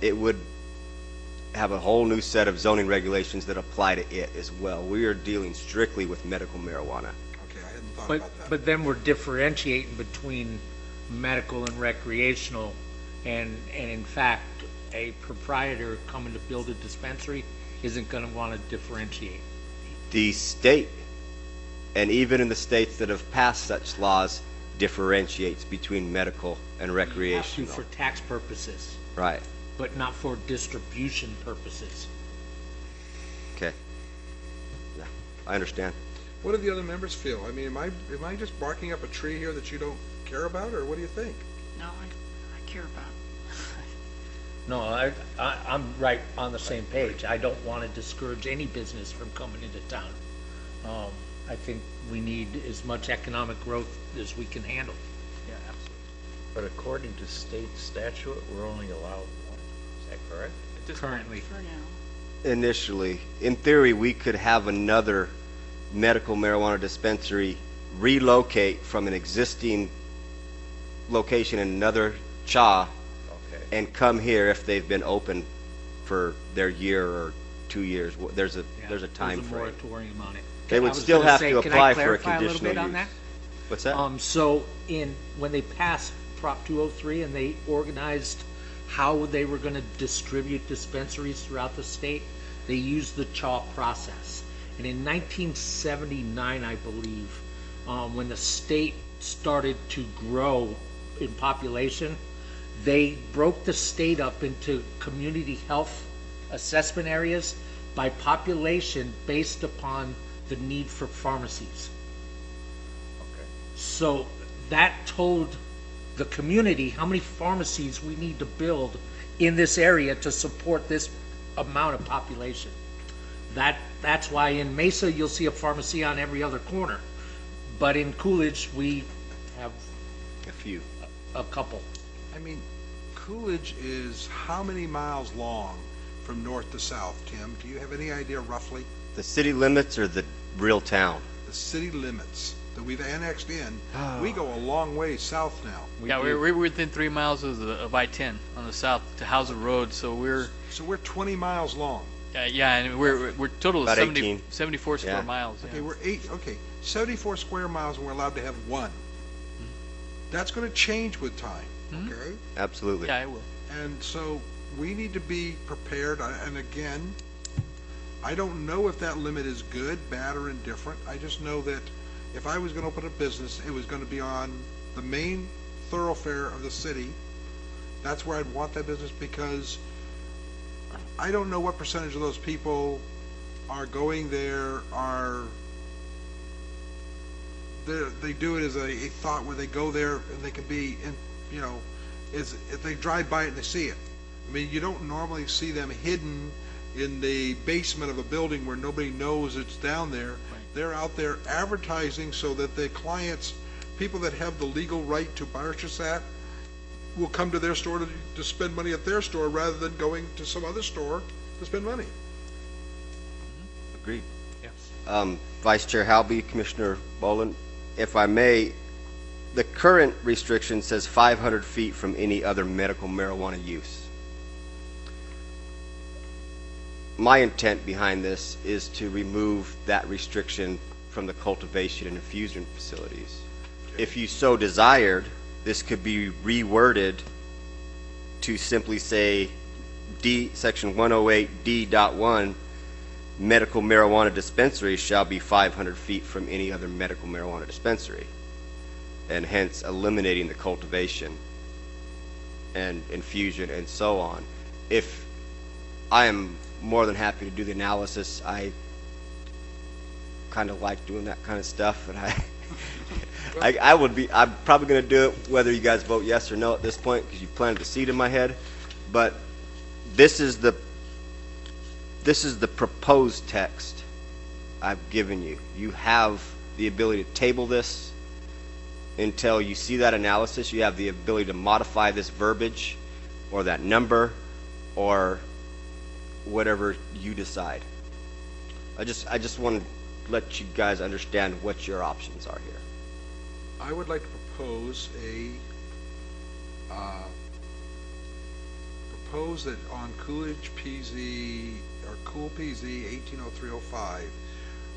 it would have a whole new set of zoning regulations that apply to it as well. We are dealing strictly with medical marijuana. Okay, I hadn't thought But, about that. but then we're differentiating between medical and recreational, and in fact, a proprietor coming to build a dispensary isn't gonna wanna differentiate. The state, and even in the states that have passed such laws, differentiates between medical and You have to recreational. for tax purposes, Right, but not for distribution purposes. okay. Yeah, I understand. What do the other members feel? I mean, am I just barking up a tree here that you don't care about, or what do you think? No, I care about. No, I'm right on the same page. I don't want to discourage any business from coming into town. I think we need as much economic growth as we can handle. Yeah, absolutely. But according to state statute, we're only allowed one. Is that correct? At this point, Currently, For now. Initially, in theory, we could have another medical marijuana dispensary relocate from an existing location in another CHA Okay. and come here if they've been open for their year or 2 years. There's a time There's a frame. moratorium on it. They I would was still gonna have say, to can apply I for a clarify little conditional bit on use. that? What's that? So when they passed Prop 203 and they organized how they were going to distribute dispensaries throughout the state, they used the CHA process. And in 1979, I believe, when the state started to grow in population, they broke the state up into community health assessment areas by population based upon the need for pharmacies. Okay. So that told the community how many pharmacies we need to build in this area to support this amount of population. That's why in Mesa you'll see a pharmacy on every other corner, but in Coolidge we have A few. a couple. I mean, Coolidge is how many miles long from north to south, Tim? Do you have any idea roughly? The city limits or the real town? The city limits that we've annexed in, we go a long way south now. We're within 3 miles of I-10 on the south to Hauser Road, so we're So we're 20 miles long. and we're total of About 70, 18. 74 square Yeah. miles. Okay, Yeah. we're 74 square miles, and we're allowed to have one. That's going to change with time, okay? Absolutely. Yeah, I will. And so we need to be prepared. And again, I don't know if that limit is good, bad, or indifferent. I just know that if I was going to open a business, it was going to be on the main thoroughfare of the city. That's where I'd want that business, because I don't know what percentage of those people are going there, they do it as a thought where they go there and they can be in, is if they drive by it and they see it. I mean, you don't normally see them hidden in the basement of a building where nobody knows it's down there. They're out there advertising so that the clients, people that have the legal right to purchase that, will come to their store to spend money at their store rather than going to some other store to spend money. Agreed. Yes. Vice Chair Halby, Commissioner Bolin, if I may, the current restriction says 500 feet from any other medical marijuana use. My intent behind this is to remove that restriction from the cultivation and infusion facilities. If you so desired, this could be reworded to simply say section 108D.1, medical marijuana dispensaries shall be 500 feet from any other medical marijuana dispensary, and hence eliminating the cultivation and infusion and so on. If I am more than happy to do the analysis, kind of like doing that kind of stuff, and I'm probably going to do it whether you guys vote yes or no at this point, because you planted the seed in my head. But this is the proposed text I've given you. You have the ability to table this until you see that analysis. You have the ability to modify this verbiage or that number or whatever you decide. I just want to let you guys understand what your options are here. I would like to propose that on Coolidge PZ, or Cool PZ 180305,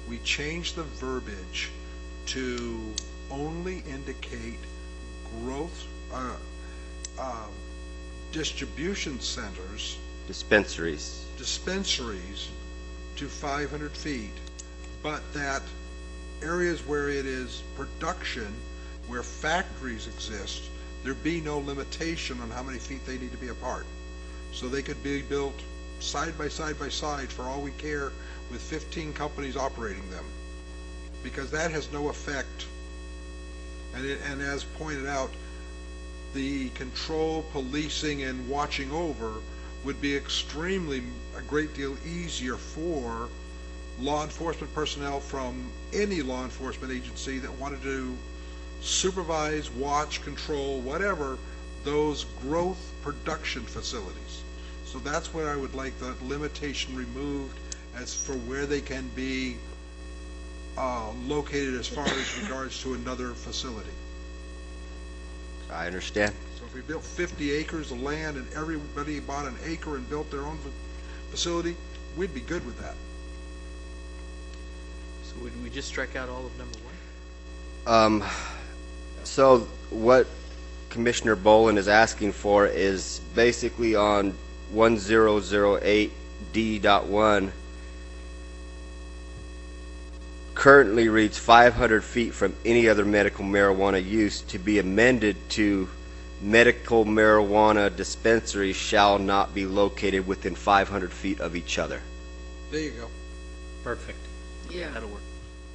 we change the verbiage to only indicate growth, distribution centers, Dispensaries. to 500 feet, but that areas where it is production, where factories exist, there be no limitation on how many feet they need to be apart. So they could be built side by side by side, for all we care, with 15 companies operating them, because that has no effect. And as pointed out, the control, policing, and watching over would be a great deal easier for law enforcement personnel from any law enforcement agency that wanted to supervise, watch, control, whatever, those growth production facilities. So that's where I would like the limitation removed as for where they can be located as far as regards to another facility. I understand. So if we built 50 acres of land and everybody bought an acre and built their own facility, we'd be good with that. So would we just strike out all of number 1? So what Commissioner Boland is asking for is basically on 1008D.1 currently reads 500 feet from any other medical marijuana use to be amended to medical marijuana dispensaries shall not be located within 500 feet of each other. There you go. Perfect. Yeah. That'll work.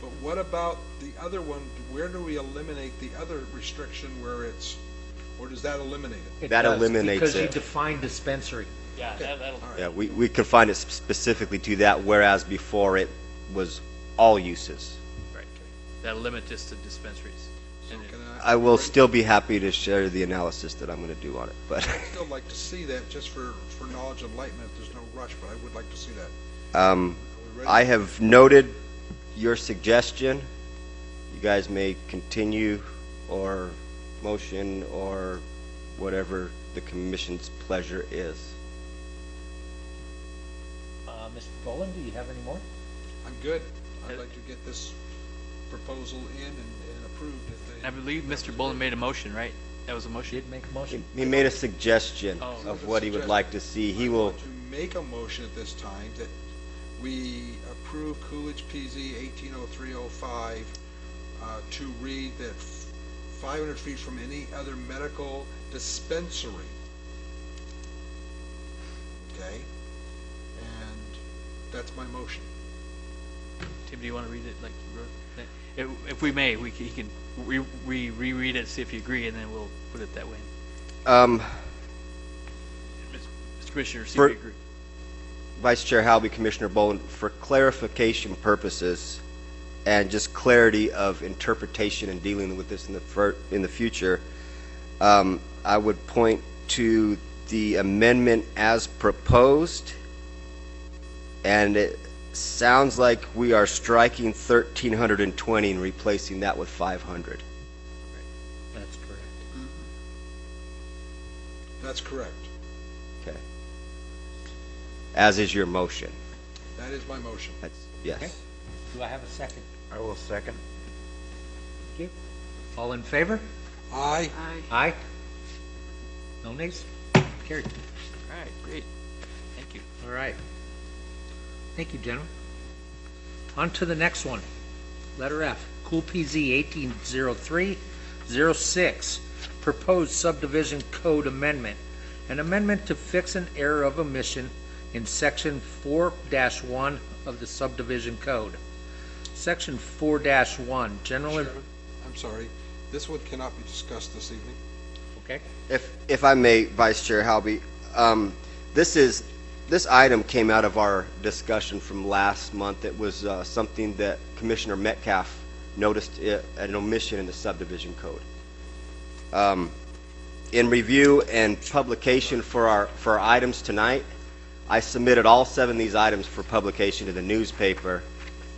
But what about the other one? Where do we eliminate the other restriction where it's, or does that eliminate it? It That does, eliminates because you it. define dispensary. Yeah, that'll All right. Yeah, we confine it specifically to that, whereas before it was all uses. right. That'll limit this to dispensaries. So And can I will still be happy to share the analysis that I'm going to do on it, but I'd still like to see that, just for knowledge and enlightenment. There's no rush, but I would like to see that. Are we ready? I have noted your suggestion. You guys may continue or motion or whatever the commission's pleasure is. Mr. Boland, do you have any more? I'm good. I'd like to get this proposal in and approved if they. I believe Mr. Boland made a motion, right? That was a motion? Did make a motion? He made a suggestion Oh. of what he would like to see. He will, To make a motion at this time that we approve Coolidge PZ 180305 to read that 500 feet from any other medical dispensary. Okay? And that's my motion. Tim, do you want to read it like you wrote it? If we may, he can reread it, see if you agree, and then we'll put it that way. Mr. Commissioner, see if you agree. Vice Chair Halby, Commissioner Boland, for clarification purposes and just clarity of interpretation and dealing with this in the future, I would point to the amendment as proposed, and it sounds like we are striking 1,320 and replacing that with 500. That's correct. That's correct. Okay. As is your motion. That is my motion. That's, yes. Okay. Do I have a second? I will second. Thank you. All in favor? Aye. Aye. No nays? Carried. All right, great. Thank you. All right. Thank you, gentlemen. On to the next one. Letter F, Cool PZ 180306, Proposed Subdivision Code Amendment. An amendment to fix an error of omission in Section 4-1 of the Subdivision Code. Section 4-1, general, Chairman, I'm sorry, this one cannot be discussed this evening. okay? If I may, Vice Chair Halby, this item came out of our discussion from last month. It was something that Commissioner Metcalf noticed an omission in the subdivision code. In review and publication for our items tonight, I submitted all 7 of these items for publication to the newspaper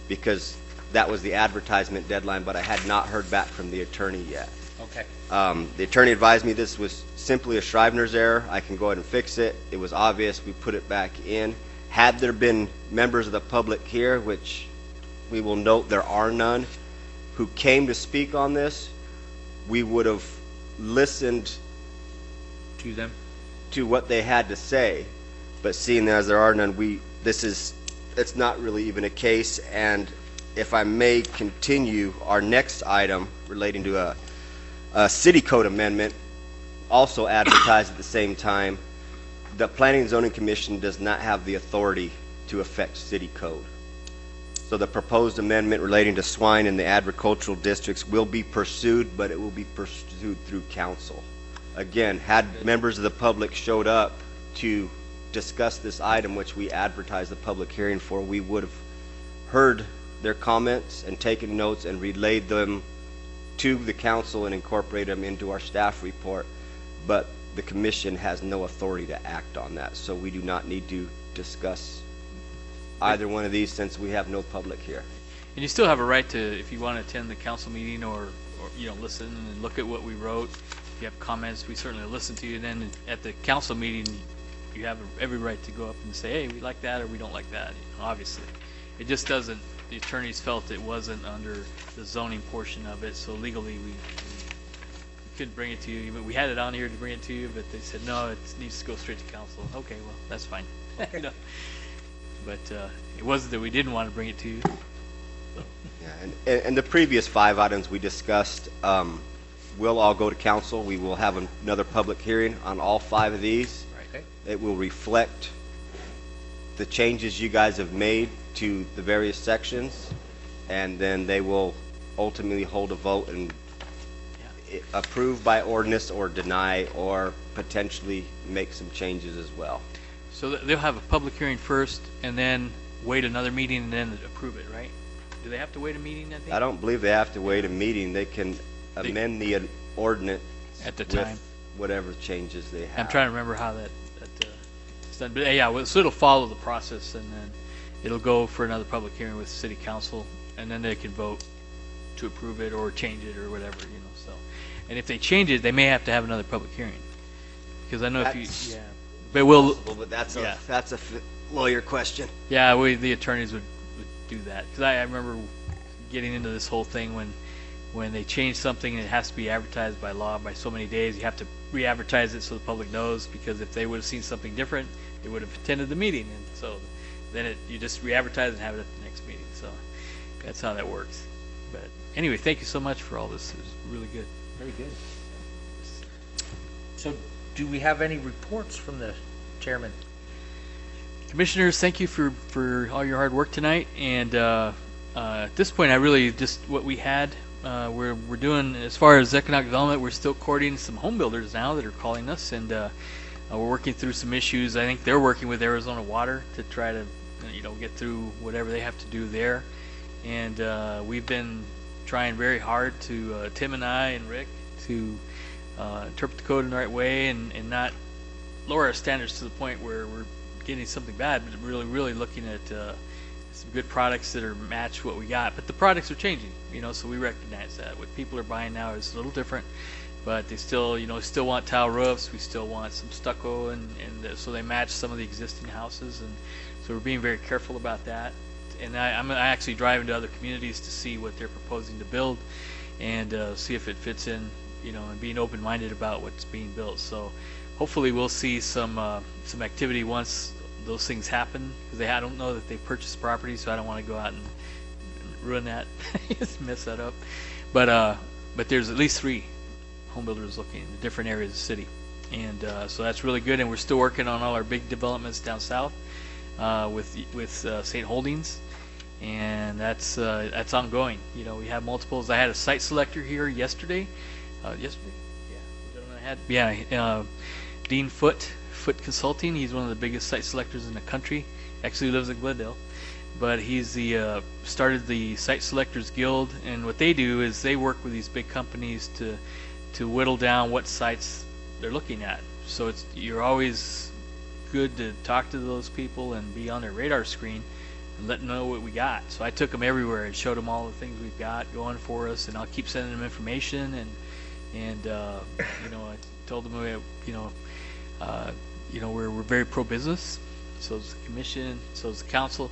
because that was the advertisement deadline, but I had not heard back from the attorney yet. Okay. The attorney advised me this was simply a Scrivener's error. I can go ahead and fix it. It was obvious. We put it back in. Had there been members of the public here, which we will note there are none, who came to speak on this, we would have listened To them? to what they had to say. But seeing as there are none, it's not really even a case. And if I may continue, our next item relating to a city code amendment, also advertised at the same time. The Planning and Zoning Commission does not have the authority to affect city code. So the proposed amendment relating to swine in the agricultural districts will be pursued, but it will be pursued through council. Again, had members of the public showed up to discuss this item, which we advertised the public hearing for, we would have heard their comments and taken notes and relayed them to the council and incorporate them into our staff report. But the commission has no authority to act on that, so we do not need to discuss either one of these since we have no public here. And you still have a right to, if you want to attend the council meeting or listen and look at what we wrote. If you have comments, we certainly listen to you. And then at the council meeting, you have every right to go up and say, hey, we like that or we don't like that, obviously. It just doesn't, the attorneys felt it wasn't under the zoning portion of it, so legally we couldn't bring it to you. We had it on here to bring it to you, but they said, no, it needs to go straight to council. Okay, well, that's fine. Okay. But it wasn't that we didn't want to bring it to you. So. Yeah, and the previous 5 items we discussed will all go to council. We will have another public hearing on all 5 of these. Right. It will reflect the changes you guys have made to the various sections, and then they will ultimately hold a vote and approve by ordinance or deny or potentially make some changes as well. So they'll have a public hearing first and then wait another meeting and then approve it, right? Do they have to wait a meeting, I think? I don't believe they have to wait a meeting. They can amend the ordinance at the time, with whatever changes they have. I'm trying to remember how that is done. But yeah, so it'll follow the process, and then it'll go for another public hearing with city council, and then they can vote to approve it or change it or whatever, so. And if they change it, they may have to have another public hearing. Because I know if you, but we'll, But that's a lawyer question. yeah, the attorneys would do that. Because I remember getting into this whole thing when they change something and it has to be advertised by law by so many days, you have to re-advertise it so the public knows, because if they would have seen something different, they would have attended the meeting. And so then you just re-advertise and have it at the next meeting. So that's how that works. But anyway, thank you so much for all this. It was really good. Very good. So do we have any reports from the chairman? Commissioners, thank you for all your hard work tonight. And at this point, I really just what we had. We're doing, as far as economic development, we're still courting some home builders now that are calling us, and we're working through some issues. I think they're working with Arizona Water to try to get through whatever they have to do there. And we've been trying very hard to Tim and I and Rick to interpret the code in the right way and not lower our standards to the point where we're getting something bad, but really looking at some good products that are match what we got. But the products are changing, so we recognize that. What people are buying now is a little different, but they still, still want tile roofs. We still want some stucco, and so they match some of the existing houses, and so we're being very careful about that. And I'm actually driving to other communities to see what they're proposing to build, and see if it fits in, and being open-minded about what's being built. So hopefully we'll see some activity once those things happen, because I don't know that they purchased property, so I don't want to go out and ruin that, just mess that up. But there's at least 3 home builders looking in different areas of the city, and so that's really good. And we're still working on all our big developments down south with St. Holdings, and that's ongoing. You know, we have multiples. I had a site selector here yesterday. Yesterday, yeah, the gentleman I had, Dean Foote Consulting. He's one of the biggest site selectors in the country. Actually lives in Glendale, but he's the started the Site Selectors Guild, and what they do is they work with these big companies to whittle down what sites they're looking at. So you're always good to talk to those people and be on their radar screen and let them know what we got. So I took them everywhere and showed them all the things we've got going for us, and I'll keep sending them information. And you know, I told them we're very pro business. So is the commission, so is the council,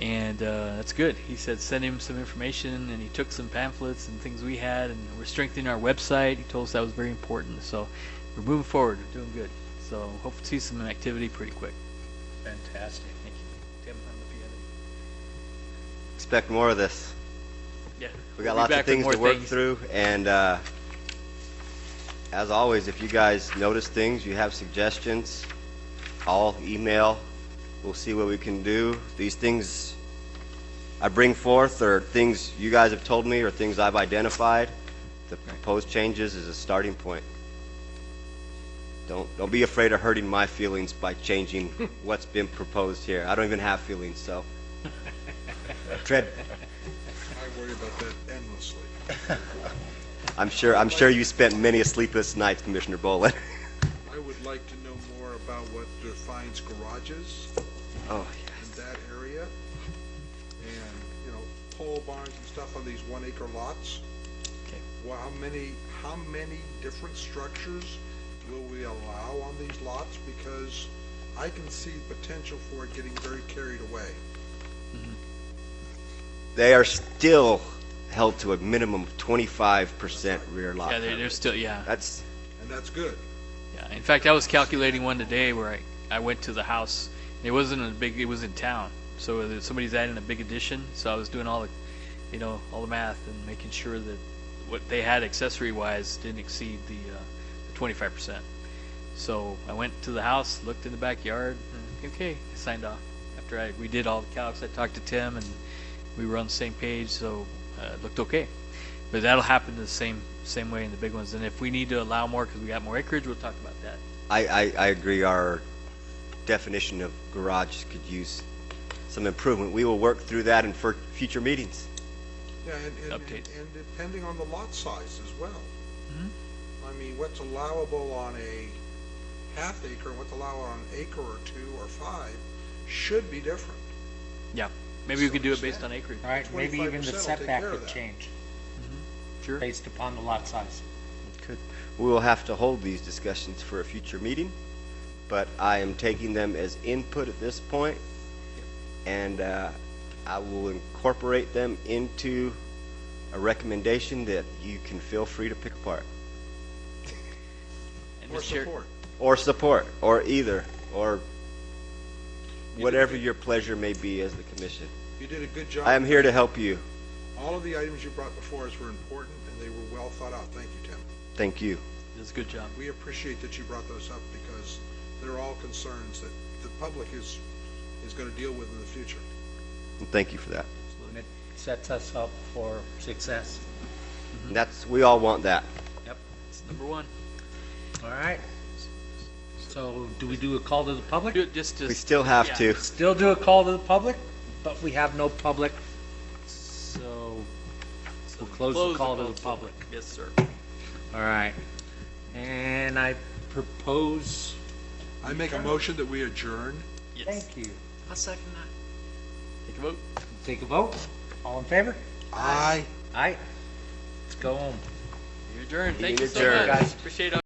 and that's good. He said send him some information, and he took some pamphlets and things we had, and we're strengthening our website. He told us that was very important. So we're moving forward. We're doing good. So hope to see some activity pretty quick. Fantastic. Thank you. Tim, I don't know if you have any. Expect more of this. Yeah. We got We'll lots be back of with things more to work things. through, and as always, if you guys notice things, you have suggestions, call, email. We'll see what we can do. These things I bring forth are things you guys have told me or things I've identified. The proposed changes is a starting point. Don't be afraid of hurting my feelings by changing what's been proposed here. I don't even have feelings, so tread. I worry about that endlessly. I'm sure you spent many a sleepless nights, Commissioner Bolin. I would like to know more about what defines garages Oh, in that area, and, you know, pole barns and stuff on these 1 acre lots. Okay. Well, how many different structures will we allow on these lots? Because I can see potential for it getting very carried away. they are still held to a minimum of 25% rear lot Yeah, they're coverage. still, yeah. That's And that's good. Yeah, in fact, I was calculating one today where I went to the house. It wasn't a big, it was in town. So somebody's adding a big addition. So I was doing all the math and making sure that what they had accessory wise didn't exceed the 25%. So I went to the house, looked in the backyard, and okay, I signed off. After we did all the calcs, I talked to Tim and we were on the same page, so it looked okay. But that'll happen the same way in the big ones. And if we need to allow more because we got more acreage, we'll talk about that. I agree. Our definition of garage could use some improvement. We will work through that in future meetings. Yeah, and Update. depending on the lot size as well. Mhm. I mean, what's allowable on a half acre and what's allowable on an acre or 2 or 5 should be different. Yeah, maybe we could do it based on acreage. All right, maybe even 25% the will take setback care of could that. change Sure. based upon the lot size. We will have to hold these discussions for a future meeting, but I am taking them as input at this point, and I will incorporate them into a recommendation that you can feel free to pick apart. And Or Mr. Chair- support. Or support, or either, or did whatever good. your pleasure may be as the commission. You did a good job. I am here to help you. All of the items you brought before us were important and they were well thought out. Thank you, Tim. Thank you. It's a good job. We appreciate that you brought those up because they're all concerns that the public is going to deal with in the future. And thank you for that. And it sets us up for success. And we all want that. Yep. It's number one. All right. So do we do a call to the public? Do it just to. We still have yeah. to. Still do a call to the public, but we have no public, so we'll close the call to the public. Yes, sir. All right. And I propose. I make a motion that we adjourn. Yes. Thank you. I'll second that. Take a vote. Take a vote. All in favor? Aye. Aye. Let's go home. You're adjourned. Thank Meeting you so adjourned. much. Guys. Appreciate it.